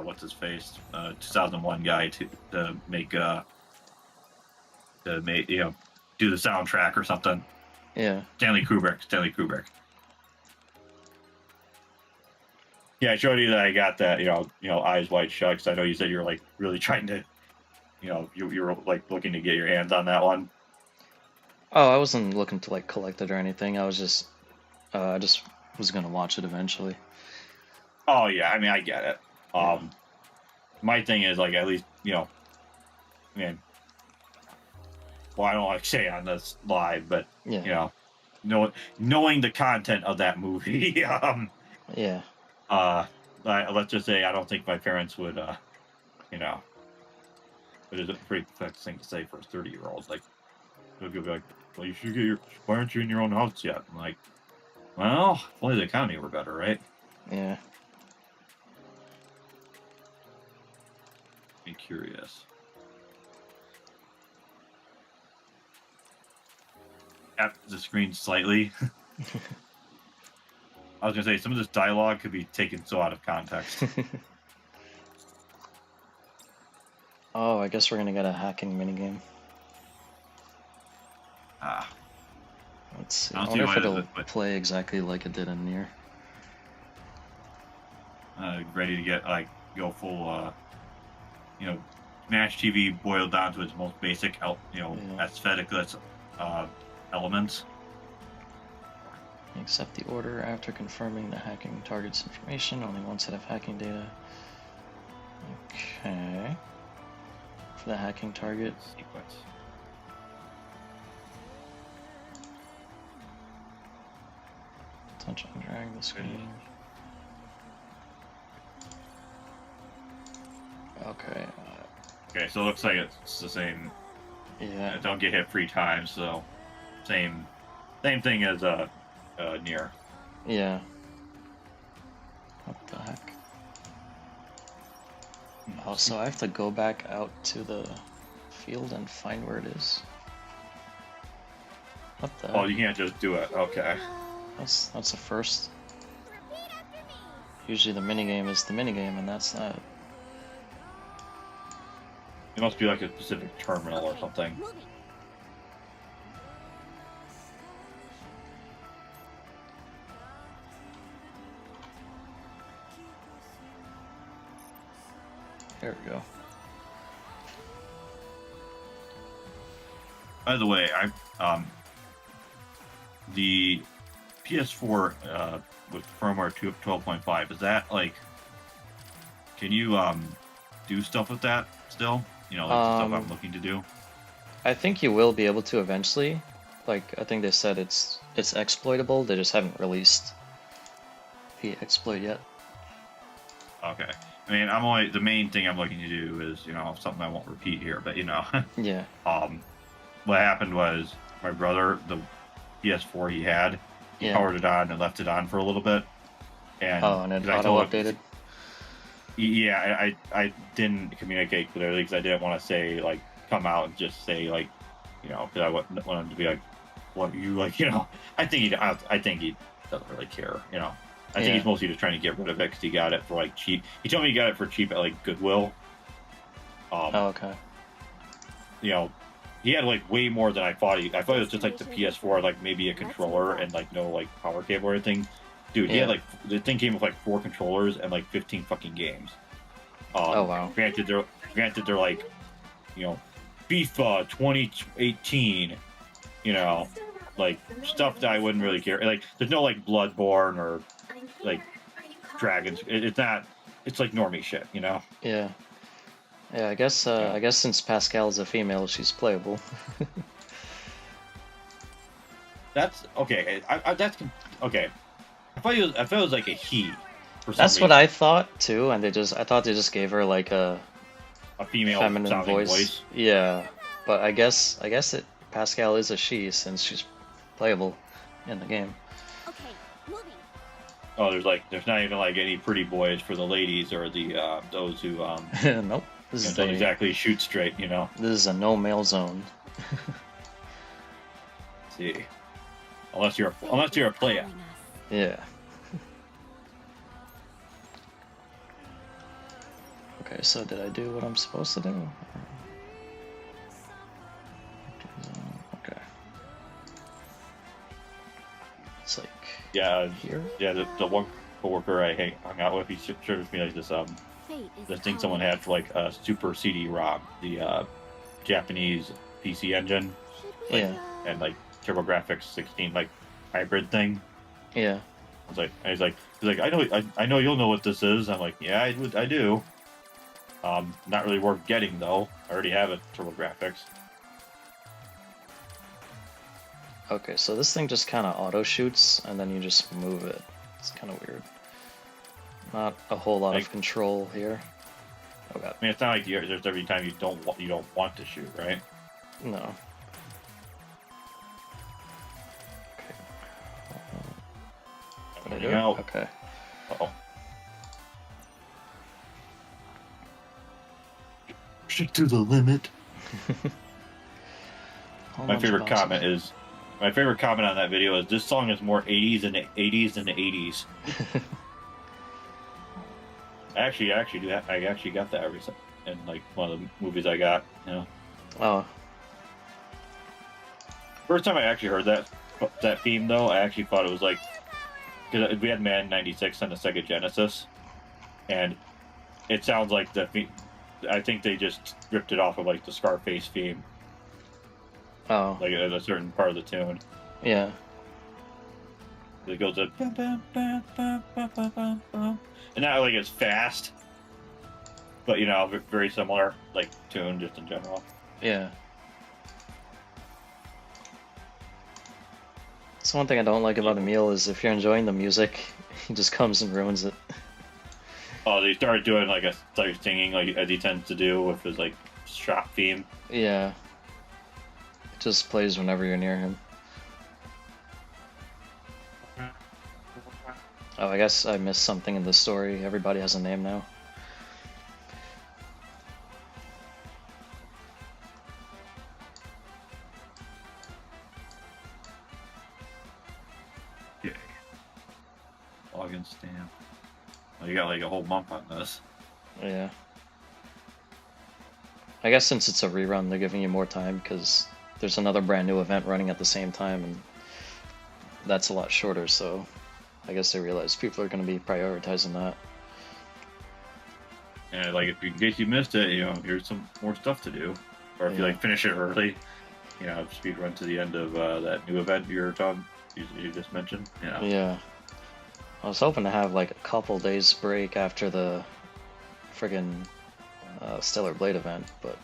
what's his face 2001 guy to make you know, do the soundtrack or something. Yeah. Stanley Kubrick. Yeah, I showed you that I got that, you know, Eyes Wide Shut, because I know you said you were like really trying to, you know, you were like looking to get your hands on that one. Oh, I wasn't looking to like collect it or anything. I was just, I just was gonna watch it eventually. Oh yeah, I mean I get it. My thing is like, at least, you know, I mean, well, I don't like to say on this live, but Yeah. you know, knowing the content of that movie, Yeah. let's just say I don't think my parents would, you know, it is a pretty pathetic thing to say for a 30-year-old. Like, they'll be like, well, you should get why aren't you in your own house yet? I'm like, well, if only the economy were better, right? Yeah. Be curious. Tap the screen slightly. I was gonna say, some of this dialogue could be taken so out of context. Oh, I guess we're gonna get a hacking minigame. Let's see. I wonder if it'll play exactly like it did in Nier. Ready to get like go full, you know, Smash TV boiled down to its most basic, you know, aesthetic elements. Accept the order after confirming the hacking target's information. Only one set of hacking data. Okay. For the hacking target. Sequence. Touch and drag the screen. Okay. Okay, so it looks like it's the same. Yeah. Don't get hit 3 times, so same thing as Nier. Yeah. What the heck? Oh, so I have to go back out to the field and find where it is. What the? Oh, you can't just do it. Okay. That's a first. Usually the minigame is the minigame, and that's not. It must be like a specific terminal or something. There we go. By the way, the PS4 with firmware 12.5, is that like, can you do stuff with that still? You know, like the stuff I'm looking to do. I think you will be able to eventually. Like, I think they said it's exploitable. They just haven't released the exploit yet. Okay. I mean, the main thing I'm looking to do is, something I won't repeat here, but Yeah. What happened was my brother, the PS4 he had, he Yeah. powered it on and left it on for a little bit, and Oh, and it 'cause I told auto-updated? him, yeah, I didn't communicate clearly because I didn't want to say like come out and just say like, because I wouldn't want him to be like, what you like, I think he doesn't really care, I think Yeah. he's mostly just trying to get rid of it because he got it for like cheap. He told me he got it for cheap at like Goodwill. Oh, okay. He had like way more than I thought. I thought it was just like the PS4, like maybe a controller and like no like power cable or anything. Dude, he had Yeah. like the thing came with like 4 controllers and like 15 fucking games. Oh, wow. Granted, they're like, FIFA 2018, like stuff that I wouldn't really care. Like, there's no like Bloodborne or like Dragons. It's not. It's like normie shit, Yeah. Yeah, I guess since Pascal is a female, she's playable. That's okay. That's okay. I thought it was like a he. For some That's what reason. I thought too, and I thought they just gave her like a female feminine sounding voice. Yeah, but I guess Pascal is a she since she's playable in the game. Okay, moving. Oh, there's not even like any pretty boys for the ladies or the those who Nope. don't exactly shoot straight, This is a no male zone. Let's see, unless you're a player. Yeah. Okay, so did I do what I'm supposed to do? Okay. It's like here. Yeah. The one coworker I hung out with, he showed me like this thing someone had for like a Super CD-ROM, the Japanese PC engine, Yeah. and like TurboGrafx 16 like hybrid thing. Yeah. He's like, I know you'll know what this is. I'm like, yeah, I do. Not really worth getting though. I already have a TurboGrafx. Okay, so this thing just kind of auto shoots and then you just move it. It's kind of weird. Not a whole lot of control here. Oh god. I mean, it's not like there's every time you don't want to shoot, right? No. Okay. Did I do it? Out. Okay. Uh-oh. Shoot to the limit. My favorite comment on that video is this song is more 80s than the 80s. I actually got that in like one of the movies I got. Oh. First time I actually heard that theme though, I actually thought it was like, because we had Madden 96 on the Sega Genesis, and it sounds like I think they just ripped it off of like the Scarface theme. Oh. Like at a certain part of the tune. Yeah. It goes to bum, bum, bum, bum, bum, bum, bum, bum. And not like it's fast, but very similar like tune just in general. Yeah. That's one thing I don't like about Emil is if you're enjoying the music, he just comes and ruins it. Oh, they started doing like singing like as he tends to do with his like shop theme. Yeah. It just plays whenever you're near him. Oh, I guess I missed something in the story. Everybody has a name now. Okay. Login stamp. Well, you got like a whole month on this. Yeah. I guess since it's a rerun, they're giving you more time because there's another brand new event running at the same time, and that's a lot shorter, so I guess they realize people are going to be prioritizing that. And like, in case you missed it, here's some more stuff to do. Or if you like finish it early, speed run to the end of that new event you just mentioned. Yeah. I was hoping to have like a couple days break after the friggin' Stellar Blade event, but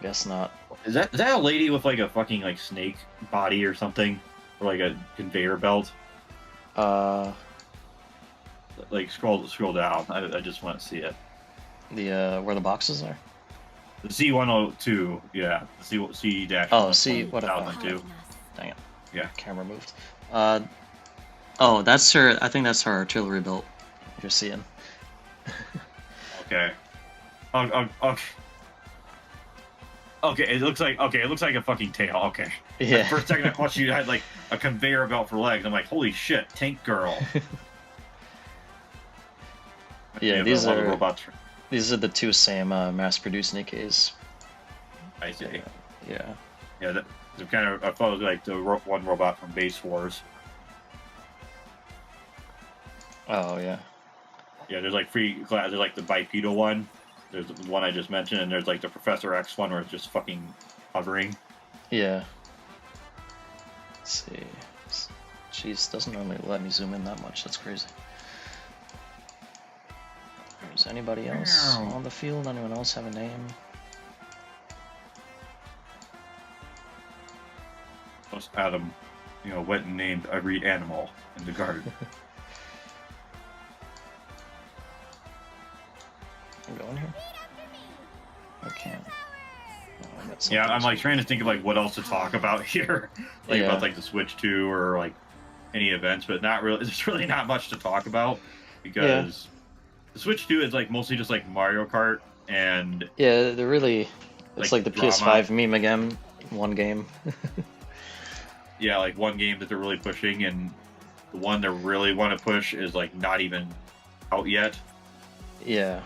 guess not. Is that a lady with like a fucking like snake body or something, or like a conveyor belt? Like like scroll down. I just want to see it. The where the boxes are. The C102, yeah. The C dash. Oh, C what a 1002. Dang it. Yeah. Camera moved. Oh, that's her. I think that's her artillery belt. You're seeing. Okay. Okay. Okay, it looks like a fucking tail. Okay. Yeah. For a second, I thought you had like a conveyor belt for legs. I'm like, holy shit, tank girl. Yeah, these a lot of are robots. these are the two same mass-produced Nikkes. I see. Yeah. Yeah, they're kind of. I thought it was like the one robot from Base Wars. Oh yeah. Yeah, there's like there's like the bipedal one. There's the one I just mentioned, and there's like the Professor X one where it's just fucking hovering. Yeah. Let's see. Jeez, doesn't normally let me zoom in that much. That's crazy. Is anybody else on the field? Anyone else have a name? Plus Adam, went and named every animal in the garden. I'm going here. I can't. Yeah, I'm like trying to think of like what else to talk about here, like about like the Switch 2 or like any events, but not really. There's really not much to talk about because the Switch 2 is like mostly just like Mario Kart and yeah, they're really it's like the drama. PS5 meme again, one game. Yeah, like one game that they're really pushing, and the one they really want to push is like not even out yet. Yeah.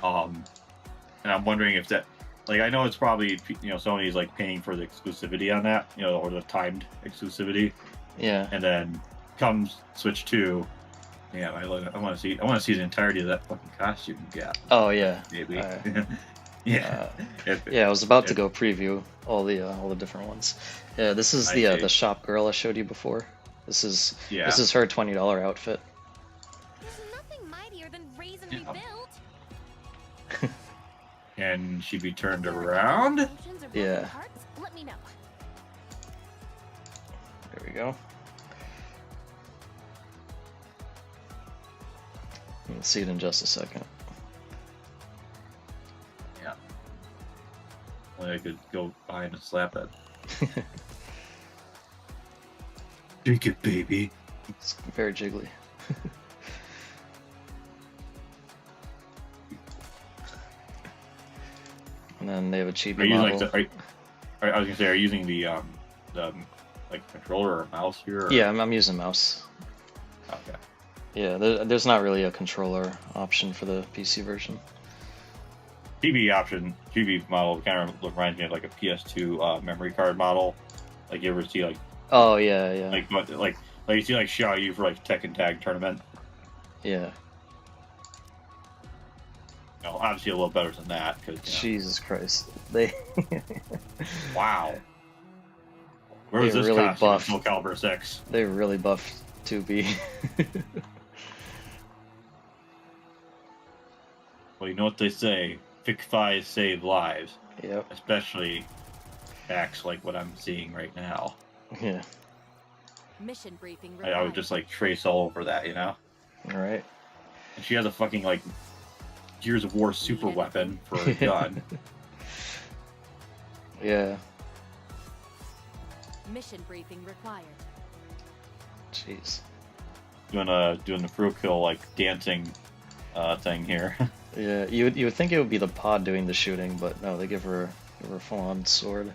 And I'm wondering if that, like, I know it's probably Sony's like paying for the exclusivity on that, or the timed exclusivity. Yeah. And then comes Switch 2. Yeah, I want to see the entirety of that fucking costume gap. Oh yeah. Maybe. Yeah. I was about to go preview all the different ones. Yeah, this is the shop girl I showed you before. This is her $20 outfit. There's nothing mightier than raising rebuild. Can she be turned around? Yeah. Let me know. There we go. You'll see it in just a second. Yeah. Well, I could go behind and slap it. Drink it, baby. It's very jiggly. And then they have a chibi model. I was gonna say, are you using the like controller or mouse here? Or? Yeah, I'm using mouse. Okay. Yeah, there's not really a controller option for the PC version. GB model kind of reminds me of like a PS2 memory card model. Like you ever see like. Oh yeah. Like you see like Xiaoyu for like Tekken Tag tournament. Yeah. Obviously a little better than that. Cause, Jesus Christ, they. Wow. Where was this really costume? buff. Soul Calibur 6. They really buffed 2B. Well, you know what they say. Fix save lives. Yep. Especially acts like what I'm seeing right now. Yeah. Mission briefing. I would just like trace all over that, All right. And she has a fucking like Gears of War super weapon for a gun. Yeah. Mission briefing required. Jeez. Doing the Frukill like dancing thing here. Yeah, you would think it would be the pod doing the shooting, but no, they give her a full-on sword.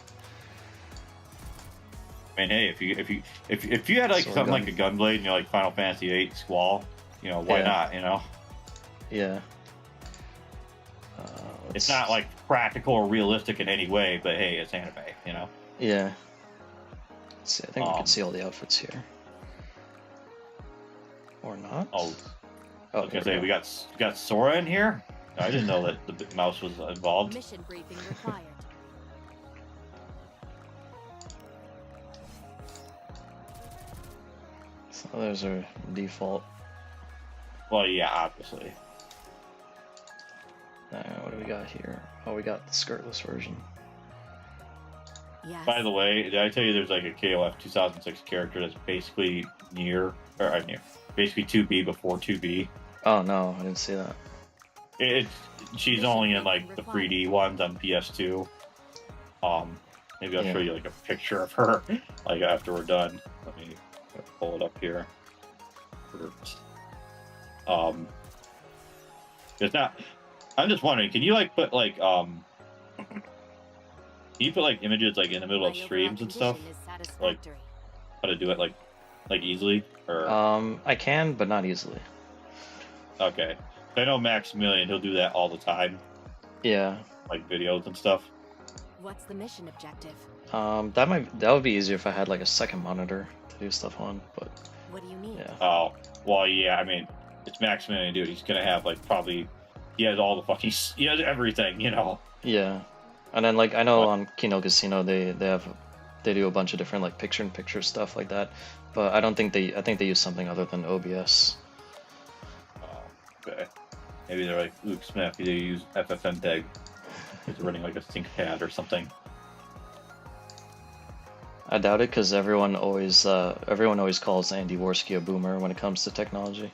I mean, hey, if you had like Sword something gun. like a gunblade, like Final Fantasy VIII Squall, why not? Yeah. It's not like practical or realistic in any way, but hey, it's anime, Yeah. Let's see, I think we can see all the outfits here. Or not? Oh, I was gonna here say we got Sora in here. I didn't know that the mouse was involved. Mission briefing required. So those are default. Well, yeah, obviously. What do we got here? Oh, we got the skirtless version. Yes. By the way, did I tell you there's like a KOF 2006 character that's basically basically 2B before 2B? Oh no, I didn't see that. She's only in like the 3D ones on PS2. Maybe I'll Yeah. show you like a picture of her like after we're done. Let me pull it up here. It's not. I'm just wondering, can you like put like can you put like images like in the middle of streams and stuff? Like how to do it like easily or I can, but not easily. okay. I know Maximilian, he'll do that all the time, Yeah. like videos and stuff. What's the mission objective? That would be easier if I had like a second monitor to do stuff on, but What do you need? yeah. Oh, well, yeah. I mean, it's Maximilian, dude. He's gonna have like probably he has all the fucking he has everything, you know. Yeah. And then like I know on Kino Casino they do a bunch of different like picture-in-picture stuff like that, but I think they use something other than OBS. Okay. Maybe they're like Luke Smith. They use FFmpeg. They're running like a ThinkPad or something. I doubt it because everyone always calls Andy Worski a boomer when it comes to technology.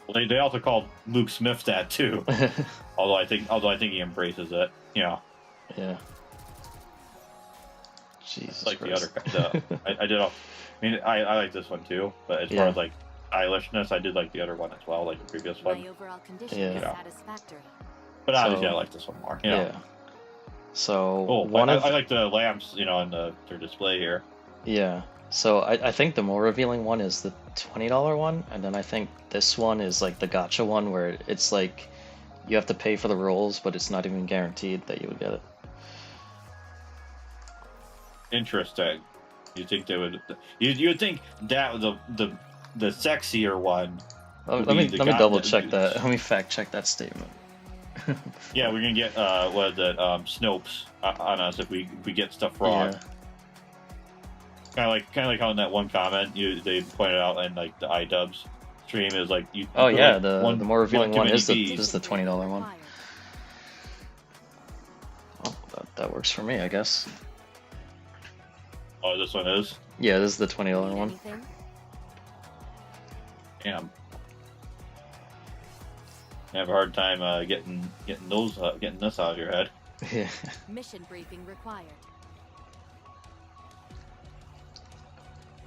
Well, they also called Luke Smith that too. although I think he embraces it. You know. Yeah. Jesus Like Christ. the other. I did. I mean, I like this one too. But as far as like stylishness, I did like the other one as well, like the previous one. My overall condition Yeah. is Yeah. satisfactory. But obviously, So- I like this one more. You know? Yeah. So Oh, one of I like the lamps, you know, in their display here. yeah. So I think the more revealing one is the $20 one, and then I think this one is like the gotcha one where it's like you have to pay for the rolls, but it's not even guaranteed that you would get it. Interesting. You think they would? You would think that the sexier one. Let would me be the let me guy double check that. Let me fact check that statement. Yeah, we're gonna get what is it? Snopes on us if we get stuff wrong. Yeah. Kind of like how in that one comment they pointed out in like the iDubbbz stream is like you. Oh put, yeah, like, the more revealing too one many is the Bs. $20 one. Well, that works for me, I guess. Oh, this one is. Yeah, this is the $20 Need one. anything? Damn. I have a hard time getting this out of your head. Yeah. Mission briefing required.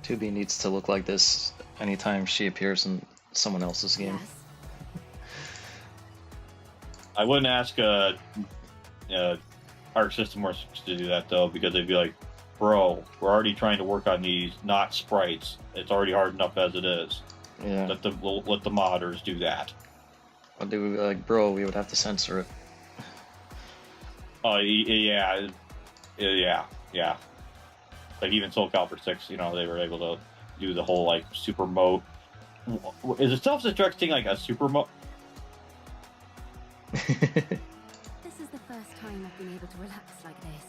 2B needs to look like this anytime she appears in someone else's game. Yes. I wouldn't ask Arc System Works to do that though, because they'd be like, "Bro, we're already trying to work on these, not sprites. It's already hard enough as it is. Yeah. Let the modders do that." But they would be like, bro, we would have to censor it. Oh yeah. Like even Soul Calibur 6, you know, they were able to do the whole like super mode. Is it self-destructing like a super mode? This is the first time I've been able to relax like this.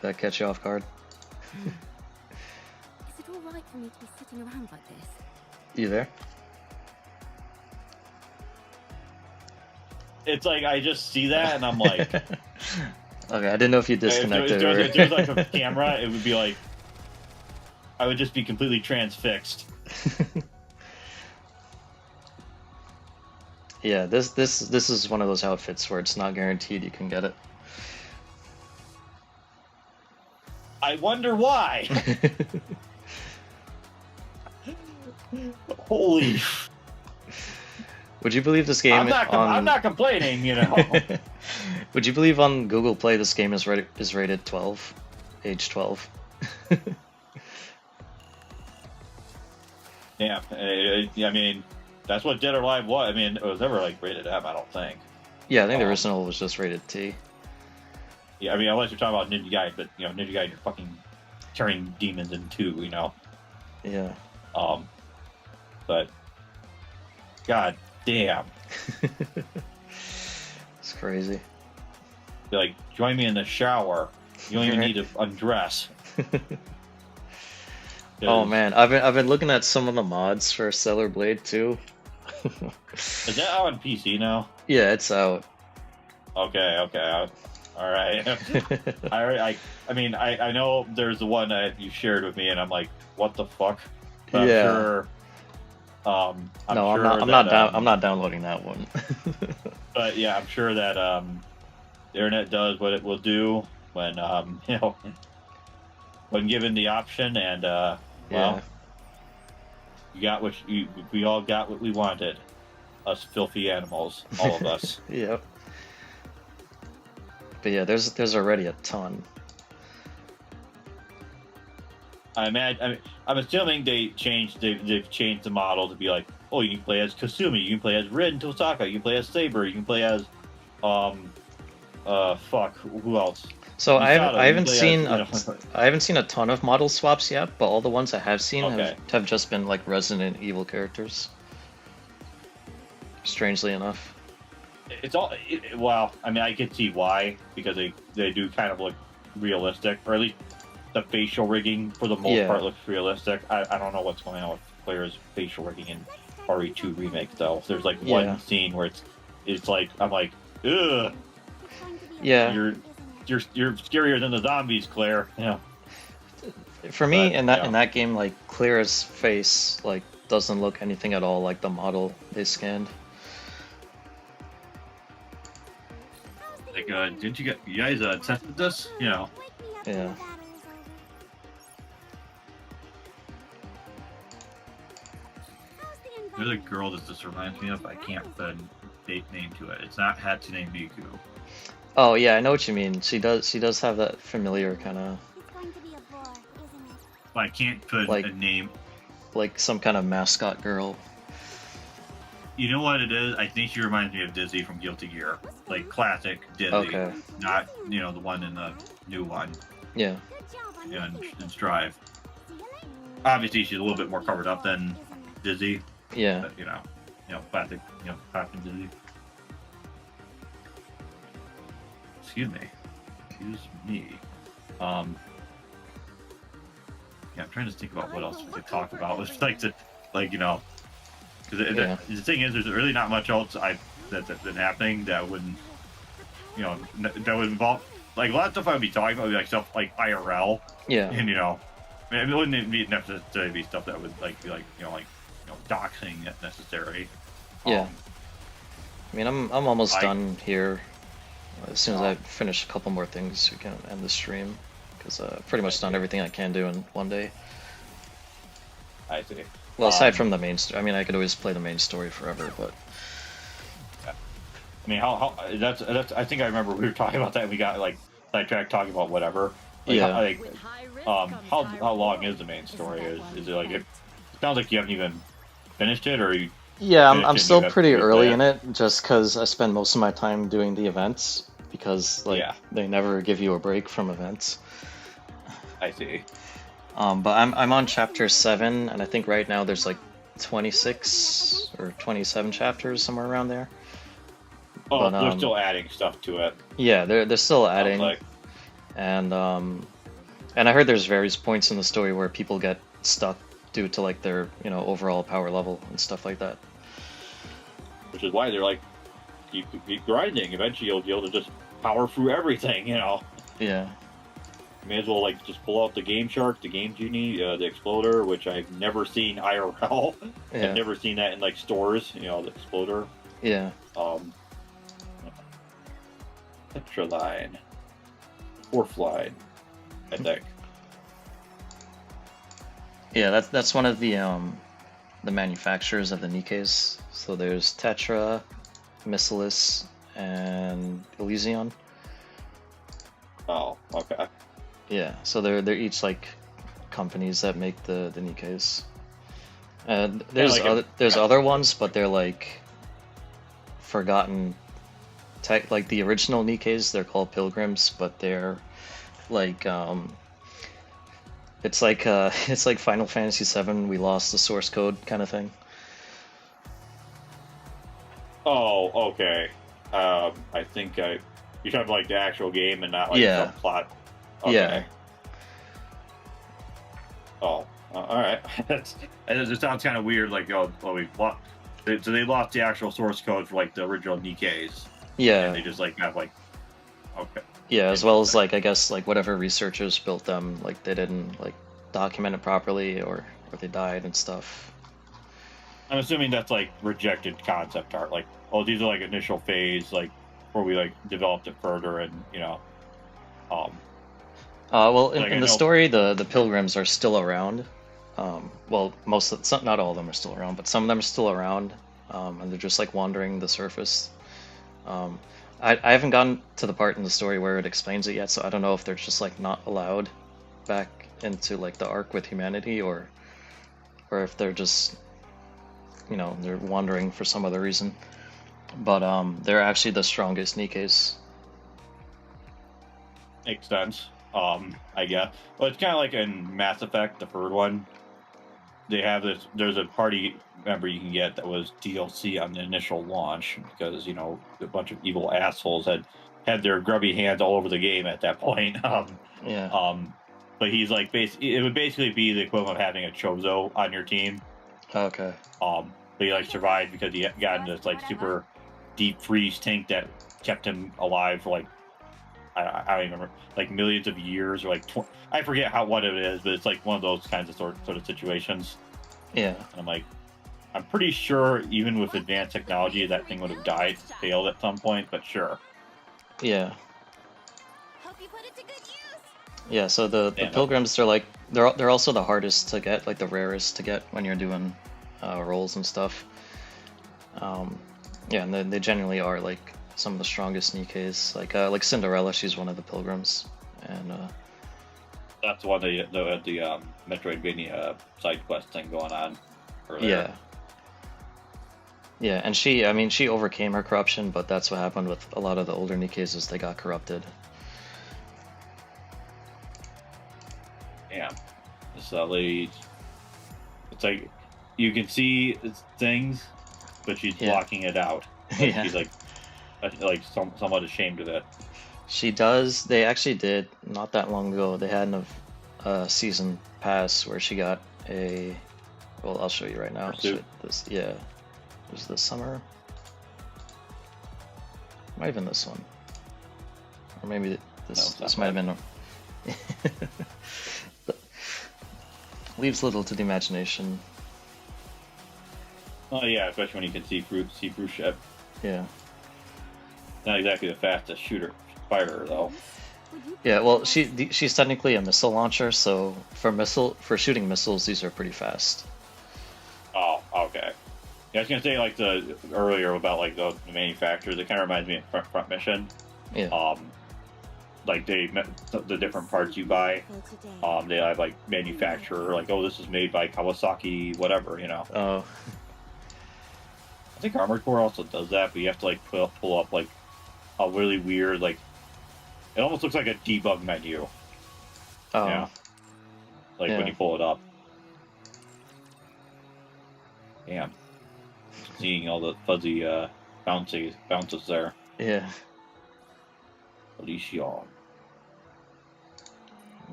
That catch you off guard? Is it all right for me to be sitting around like this? You there? It's like I just see that and I'm like, Okay, I didn't know if you disconnected if there was like or... a camera, it would be like I would just be completely transfixed. Yeah, this is one of those outfits where it's not guaranteed you can get it. I wonder why. Holy! Would you believe this game I'm not complaining, you know. Would you believe on Google Play this game is rated 12, age 12? Yeah, I mean, that's what Dead or Alive was. I mean, it was never like rated M, I don't think. Yeah, I think the original was just rated T. Yeah, I mean, unless you're talking about Ninja Gaiden, but you know, Ninja Gaiden, you're fucking turning demons in two, you know. Yeah. But god damn, It's crazy. be like, join me in the shower. You don't even need to undress. Oh man, I've been looking at some of the mods for Stellar Blade too. Is that out on PC now? Yeah, it's out. Okay, all right. I mean, I know there's the one that you shared with me, and I'm like, what the fuck. But Yeah. I'm sure. I'm No, sure I'm not downloading that one. But yeah, I'm sure that the internet does what it will do when you know, when given the option, and well, Yeah. you got what we all got what we wanted. Us filthy animals, all of us. Yep. But yeah, there's already a ton. I'm assuming they've changed the model to be like, oh, you can play as Kasumi, you can play as Rin Tosaka, you can play as Saber, you can play as fuck, who else? So Misato, I you haven't play as, seen you know. I haven't seen a ton of model swaps yet, but all the ones I have seen Okay. have just been like Resident Evil characters. Strangely enough. It's all well, I mean, I can see why, because they do kind of look realistic, or at least the facial rigging for the most part looks realistic. I don't know what's going on with players' facial rigging in RE2 remake though. There's like one scene where it's like I'm like, ugh. Yeah. You're scarier than the zombies, Claire. Yeah. For me, But, in that game, like Claire's face like doesn't look anything at all like the model they scanned. Like, didn't you guys tested this? You know. Yeah. There's a girl that this reminds me of. I can't put a name to it. It's not Hatsune Miku. Oh yeah, I know what you mean. She does have that familiar kind of But I can't put like a name. like some kind of mascot girl. You know what it is? I think she reminds me of Dizzy from Guilty Gear, like classic Dizzy, Okay. not the one in the new one. Yeah. In Strive. Obviously, she's a little bit more covered up than Dizzy. Yeah. But, classic, classic Dizzy. Excuse me. Yeah, I'm trying to think about what else we could talk about. It's like because the thing is, there's really not much else that's been happening that wouldn't, that would involve, like, a lot of stuff I would be talking about would be like stuff like IRL. Yeah. And it wouldn't even necessarily be stuff that would be doxing necessary. Yeah. I mean, I'm almost done here. As soon as I finish a couple more things, we can end the stream. Because I've pretty much done everything I can do in one day. I see. Well, aside from the main story. I mean, I could always play the main story forever, but... I mean, how that's I think I remember we were talking about that and we got, like, sidetracked talking about whatever. Like, yeah. How long is the main story? Is it like... It sounds like you haven't even finished it, or you... Yeah, I'm still pretty early in it, just because I spend most of my time doing the events, because they never give you a break from events. I see. But I'm on chapter 7, and I think right now there's like 26 or 27 chapters, somewhere around there. Oh, but, they're still adding stuff to it. Yeah, they're still adding, and I heard there's various points in the story where people get stuck due to like their overall power level and stuff like that. Which is why they're like, keep grinding. Eventually, you'll be able to just power through everything. Yeah. You may as well like just pull out the Game Shark, the Game Genie, the Exploder, which I've never seen IRL. Yeah. I've never seen that in like stores. The Exploder. Yeah. Extra line, fourth line, I think. Yeah, that's one of the manufacturers of the Nikkes. So there's Tetra, Missilis, and Elysion. Oh, okay. Yeah, so they're each like companies that make the Nikkes. There's other ones, but they're like forgotten tech. Like the original Nikkes, they're called Pilgrims, but they're like it's like Final Fantasy VII. We lost the source code kind of thing. Oh, okay. I think you're talking about like the actual game and not like some plot. Okay. Yeah. Oh, all right. It sounds kind of weird. Like, we lost. So they lost the actual source code for like the original Nikkes. Yeah. And they just like have like. Okay. Yeah, as well as like I guess like whatever researchers built them, like they didn't like documented properly, or they died and stuff. I'm assuming that's like rejected concept art. Like, oh, these are like initial phase, like where we like developed it further, and Well, like in I the know. story, the pilgrims are still around. Well, not all of them are still around, but some of them are still around, and they're just like wandering the surface. I haven't gotten to the part in the story where it explains it yet, so I don't know if they're just like not allowed back into like the arc with humanity, or if they're just, they're wandering for some other reason. But they're actually the strongest Nikkes. Makes sense. I guess. Well, it's kind of like in Mass Effect, the third one. They have this. There's a party member you can get that was DLC on the initial launch because a bunch of evil assholes had their grubby hands all over the game at that point. Yeah. But he's like it would basically be the equivalent of having a Chozo on your team. Okay. But he like survived because he got in this like super deep freeze tank that kept him alive for like I don't even remember, like millions of years, or like I forget what it is, but it's like one of those kinds of sort of situations. Yeah. And I'm pretty sure even with advanced technology, that thing would have failed at some point. But sure. Yeah. Hope you put it to good use. Yeah. So the pilgrims, they're also the hardest to get, like the rarest to get when you're doing rolls and stuff. Yeah, and they generally are like some of the strongest Nikkes. Like Cinderella, she's one of the pilgrims, and that's one of the Metroidvania side quest thing going on earlier. Yeah. Yeah, and she overcame her corruption, but that's what happened with a lot of the older Nikkes, is they got corrupted. Yeah. This lady, it's like you can see things, but she's blocking it out. Like, Yeah. she's like somewhat ashamed of it. She does. They actually did, not that long ago, they had a season pass where she got a. Well, I'll show you right now. Yeah. It was this summer. Might have been this one. Or maybe this might have been. Leaves little to the imagination. Oh yeah, especially when you can see through ship. Yeah. Not exactly the fastest fighter though. Yeah, well, she's technically a missile launcher, so for shooting missiles, these are pretty fast. Oh, okay. Yeah, I was gonna say like earlier about like the manufacturers. It kind of reminds me of Front Mission. Yeah. Like the different parts you buy. They have like manufacturer, like, oh, this is made by Kawasaki, whatever, Oh. I think Armored Core also does that, but you have to like pull up like a really weird, like, it almost looks like a debug menu. Oh. Yeah. Like when you pull it up. Damn. Seeing all the fuzzy bounces there. Yeah. Alicia.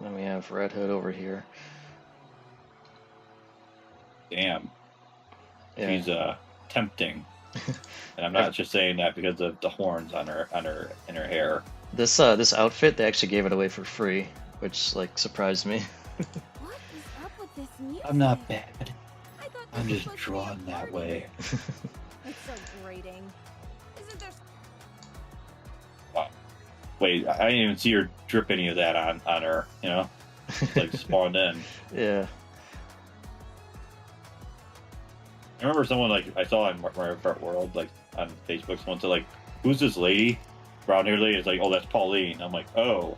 Then we have Red Hood over here. Damn. Yeah. She's tempting. And I'm not just saying that because of the horns on her hair. This outfit, they actually gave it away for free, which like surprised me. What is up with this music? I'm not bad. I thought I'm this just was supposed to be drawn that a way. party. It's so grating. Isn't there? Wait, I didn't even see her drip any of that on her, It's like spawned in. Yeah. I remember someone like I saw in Mario Kart World, like on Facebook, someone said like, "Who's this lady? Brown haired lady?" It's like, "Oh, that's Pauline." I'm like, "Oh,"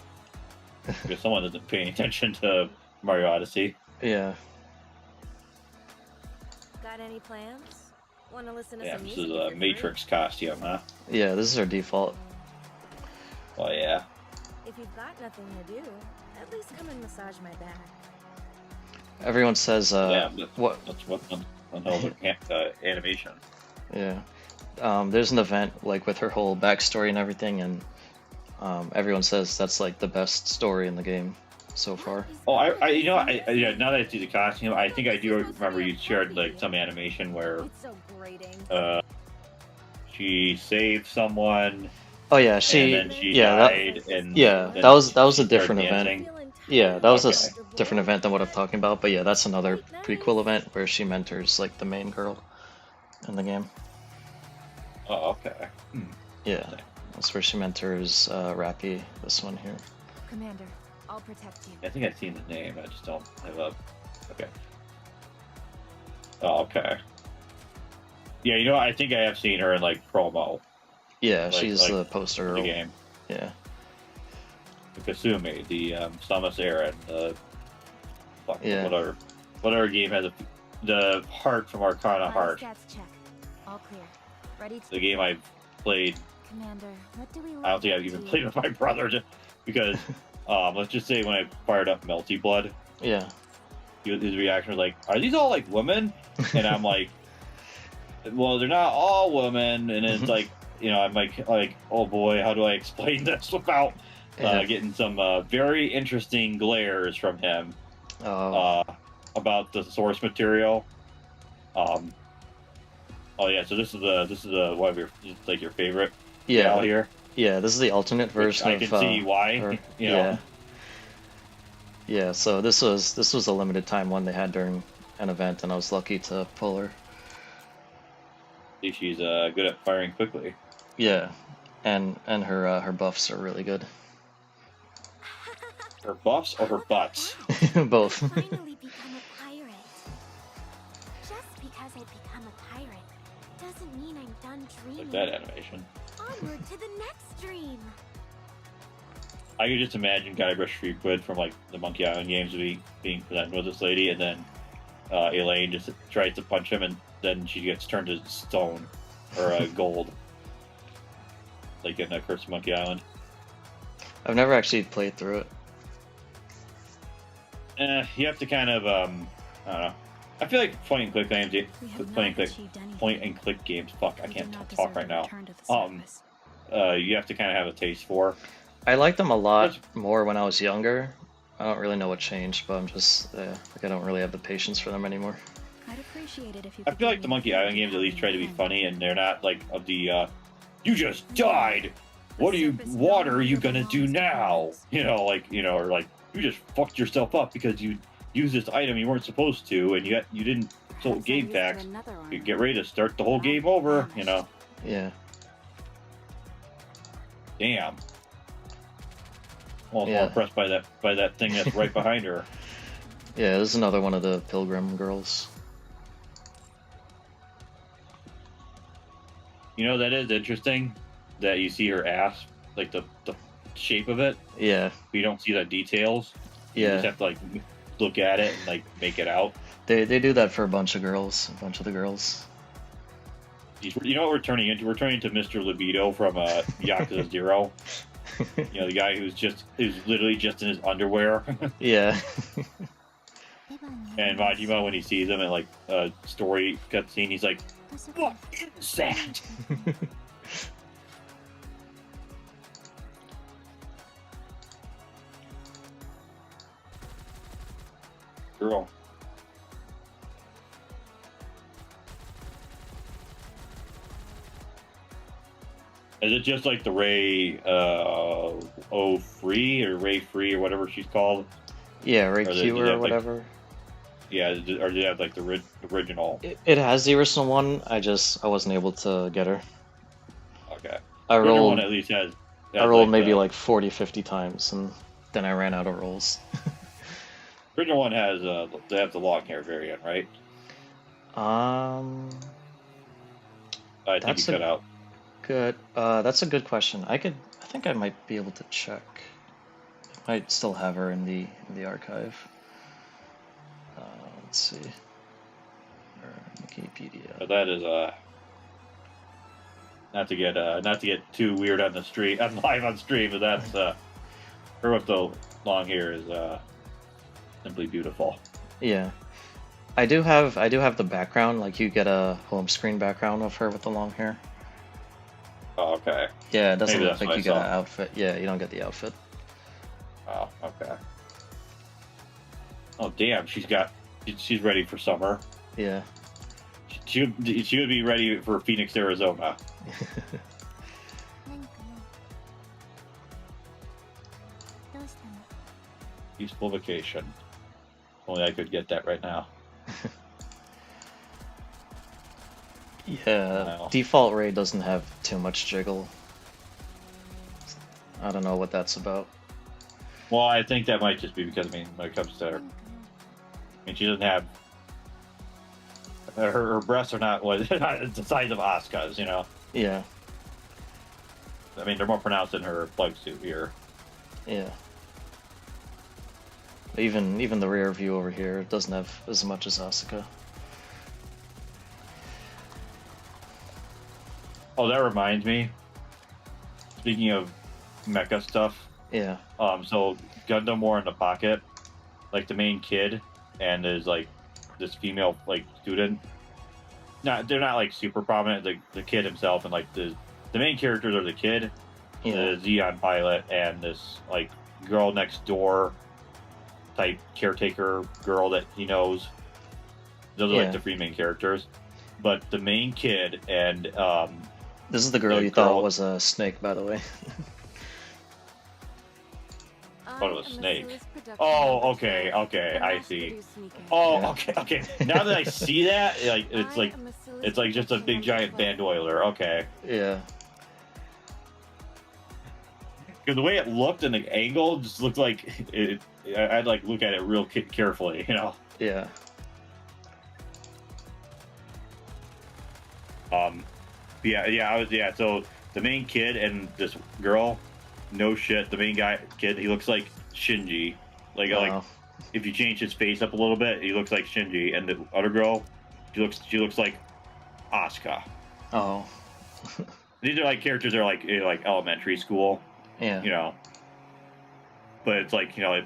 because someone isn't paying attention to Mario Odyssey. Yeah. Got any plans? Want to listen to Yeah, some this music? is a Matrix costume, huh? Yeah, this is our default. Oh yeah. If you've got nothing to do, at least come and massage my back. Everyone says, Yeah, what? That's what the animation. Yeah. There's an event like with her whole backstory and everything, and everyone says that's like the best story in the game so far. Oh, now that I see the costume, I think I do remember you shared like some animation where It's so grating. she saved someone. Oh yeah, and then she yeah, died. that was a different event. Yeah, that was a Okay. different event than what I'm talking about, but yeah, that's another pretty cool event where she mentors like the main girl in the game. Oh, okay. Yeah, that's where she mentors Rappy, this one here. Commander, I'll protect you. I think I've seen the name. I just don't have a. Okay. Oh, okay. Yeah, you know, I think I have seen her in like promo. Yeah, Like- she's like the poster for the girl. game. Yeah, Kasumi, the Samus Aran, Yeah. whatever game has the heart from Arcana Heart. Stats check. All clear. Ready to. The game I played. Commander, what do we? I don't think I've even played with my brother just because. Let's just say when I fired up Melty Blood, yeah. his reaction was like, "Are these all like women?" And I'm like, "Well, they're not all women." And it's like, you know, I'm like, "Oh boy, how do I explain this without getting some very interesting glares from him about the source material?" Oh yeah, so this is one of your favorite gal here. Yeah, this is the alternate version. I can see why. Her. You know. Yeah. So this was a limited time one they had during an event, and I was lucky to pull her. See, she's good at firing quickly. Yeah, and her buffs are really good. Her buffs or her butts? Both. Finally become a pirate. Just because I become a pirate doesn't mean I'm done dreaming. Like that animation. Onward to the next dream. I could just imagine Guybrush Threepwood from like the Monkey Island games being presented with this lady, and then Elaine just tries to punch him, and then she gets turned to stone or gold, like in Curse of Monkey Island. I've never actually played through it. You have to kind of I don't know. I feel like point and click games, Fuck, I can't talk right now. You have to kind of have a taste for. I liked them a lot more when I was younger. I don't really know what changed, but I'm just like I don't really have the patience for them anymore. I'd appreciate it if you. I feel like the Monkey Island games at least try to be funny, and they're not like of the you just died. What are you gonna do now? You know, or like you just fucked yourself up because you used this item you weren't supposed to, and you didn't sold game packs. You get ready to start the whole game over. You know. Yeah. Damn. Well, Yeah. more impressed by that thing that's right behind her. Yeah, this is another one of the Pilgrim girls. You know, that is interesting that you see her ass, like the shape of it. Yeah. But you don't see the details. You Yeah. just have to like look at it and like make it out. They do that for a bunch of the girls. You know what we're turning into? We're turning into Mr. Libido from Yakuza 0. You know, the guy who's literally just in his underwear. Yeah. And Majima, when he sees him in like a story cutscene, he's like, "What is that?" Girl. Is it just like the Ray 03 or Ray Free or whatever she's called? Yeah, Ray Or they- Q they or have, like- whatever. Yeah, or do they have like the original? It has the original one. I wasn't able to get her. Okay. I The original rolled one at least has maybe the like 40, 50 times, and then I ran out of rolls. original one has they have the long hair variant, right? I I think That's you a- cut out. Good. That's a good question. I think I might be able to check. I might still have her in the archive. Let's see. Wikipedia. But that is not to get too weird on the stream, live on stream, but that's her with the long hair is simply beautiful. Yeah. I do have the background. Like you get a home screen background of her with the long hair. Oh, okay. Yeah, it doesn't Maybe look that's like what you I get saw. an outfit. Yeah, you don't get the outfit. Oh, okay. Oh, damn! She's ready for summer. Yeah. She would be ready for Phoenix, Arizona. Peaceful vacation. Only I could get that right now. Yeah, Wow. default Ray doesn't have too much jiggle. I don't know what that's about. Well, I think that might just be because, I mean, when it comes to her, I mean, she doesn't have... Her breasts are not what not the size of Asuka's, you know? Yeah, I mean, they're more pronounced in her plug suit here. yeah. Even the rear view over here doesn't have as much as Asuka. Oh, that reminds me. Speaking of mecha stuff, Yeah, so Gundam War in the Pocket, like the main kid and there's like this female like student. They're not like super prominent. The kid himself and like the main characters are the kid, yeah, the Xeon pilot, and this like girl next door type caretaker girl that he knows. Those are Yeah. like the three main characters. But the main kid and this is the girl The you girl- thought was a snake, by the way. Thought it was Snake. Oh, okay, I see. Oh, Yeah. okay. Now that I see that, like it's like just a big giant band oiler. Okay, Yeah, because the way it looked and the angle just looked like it. I'd like look at it real carefully, you know. yeah, Yeah. So the main kid and this girl, no shit. The main kid, he looks like Shinji. Like Oh, if you change his face up a little bit, he looks like Shinji. And the other girl, she looks like Asuka. oh, These are like characters that are like elementary school, yeah, you know. But it's like, you know,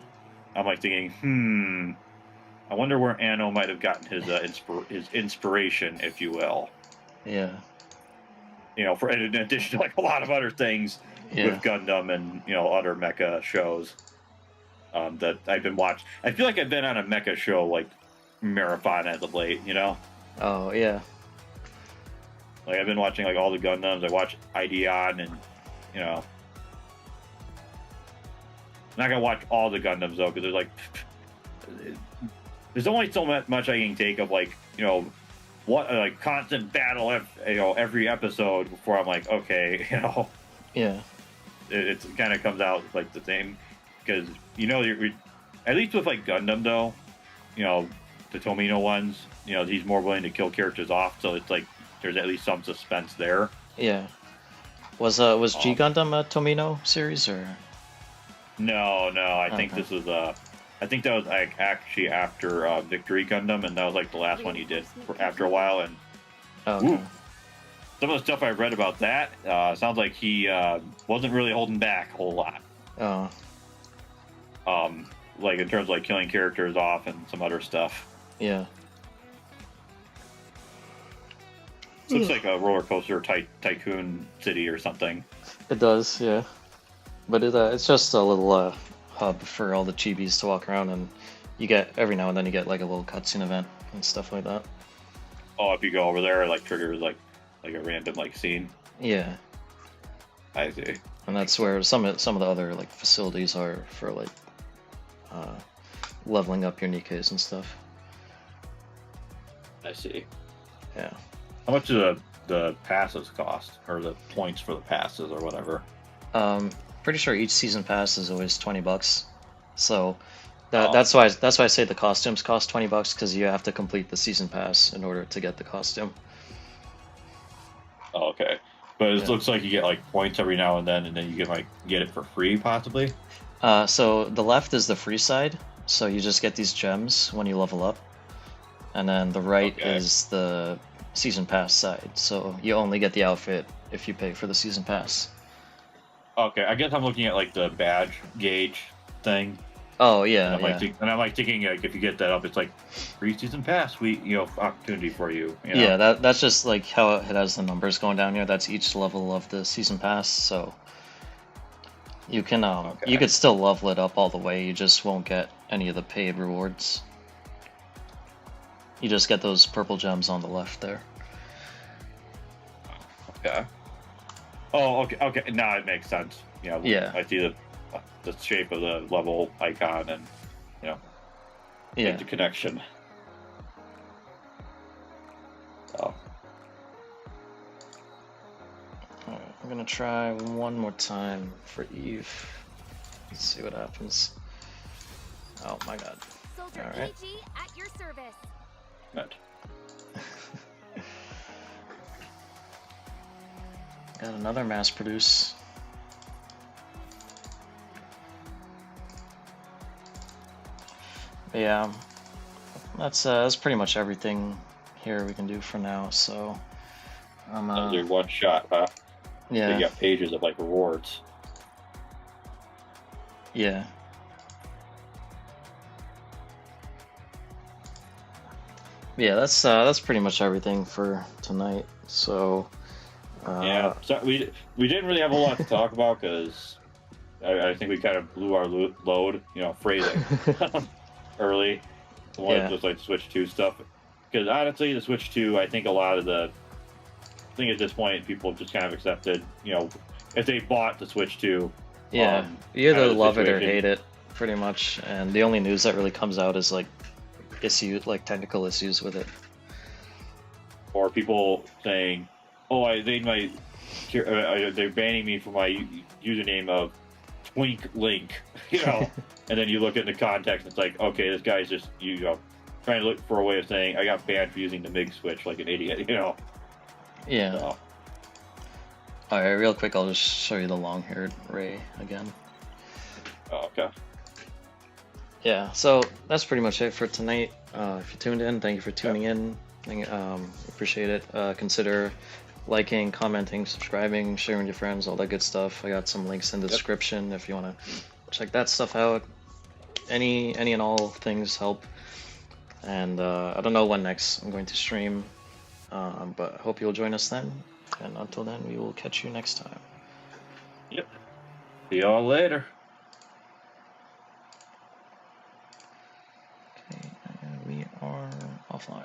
I'm like thinking, I wonder where Anno might have gotten his inspiration, if you will. yeah, You know, for in addition to like a lot of other things yeah, with Gundam and, you know, other mecha shows that I've been watching. I feel like I've been on a mecha show like marathon as of late, you know. oh, yeah, Like I've been watching like all the Gundams. I watch Ideon and, you know. I'm not gonna watch all the Gundams though, because there's only so much I can take of like, you know, what like constant battle every episode before I'm like, okay, you know, yeah, it kind of comes out like the same, because you know at least with like Gundam though, you know, the Tomino ones, you know, he's more willing to kill characters off, so it's like there's at least some suspense there. yeah. Was G Gundam a Tomino series or? No, I think Okay. this was I think that was like actually after Victory Gundam, and that was like the last one he did after a while. And Oh, okay. Ooh. some of the stuff I've read about that sounds like he wasn't really holding back a whole lot. Oh, Like in terms of like killing characters off and some other stuff. yeah, It looks like a roller coaster tycoon city or something. it does, yeah. But it's just a little hub for all the chibis to walk around, and you get every now and then you get like a little cutscene event and stuff like that. Oh, if you go over there, it like triggers like a random like scene. Yeah, I see. and that's where some of the other like facilities are for like leveling up your Nikkes and stuff. I see. Yeah. How much do the passes cost, or the points for the passes, or whatever? Pretty sure each season pass is always $20. So that's why I say the costumes cost $20 because you have to complete the season pass in order to get the costume. Oh, okay. But it Yeah. looks like you get like points every now and then you can like get it for free, possibly. So the left is the free side, so you just get these gems when you level up, and then the right Okay. is the season pass side. So you only get the outfit if you pay for the season pass. Okay, I guess I'm looking at like the badge gauge thing. Oh yeah, And I'm like, yeah. and I'm like thinking like if you get that up, it's like free season pass, opportunity for you. You know? Yeah, that's just like how it has the numbers going down here. That's each level of the season pass, so you can Okay. you could still level it up all the way. You just won't get any of the paid rewards. You just get those purple gems on the left there. Okay. Oh, okay. Now it makes sense. You know, Yeah. I see the shape of the level icon, and Yeah. make the connection. Oh. Alright, I'm gonna try one more time for Eve. Let's see what happens. Oh my god. Soldier Alright. PG at your service. Good. Got another mass produce. But yeah, that's pretty much everything here we can do for now. So That was your one shot, huh? So yeah, you got pages of like rewards. yeah. Yeah, that's pretty much everything for tonight. So Yeah, so we didn't really have a lot to talk about because I think we kind of blew our load, you know, phrasing early. Yeah. Just like Switch 2 stuff. Because honestly, the Switch 2, I think a lot of the thing at this point, people have just kind of accepted, you know, if they bought the Switch 2. Yeah, you kind either of the love it or situation- hate it, pretty much. And the only news that really comes out is like technical issues with it. Or people saying, "Oh, they're banning me for my username of Twink Link," you know. And then you look at the context, it's like, okay, this guy's just trying to look for a way of saying I got banned for using the MIG switch like an idiot, you know. Yeah. So, Alright, real quick, I'll just show you the long-haired Ray again. okay. Yeah, so that's pretty much it for tonight. If you tuned in, thank you for tuning in. Appreciate it. Consider liking, commenting, subscribing, sharing with your friends, all that good stuff. I got some links in the description if you want to check that stuff out. Any and all things help. And I don't know when next I'm going to stream, but I hope you'll join us then. And until then, we will catch you next time. Yep. See y'all later. Okay, and we are offline.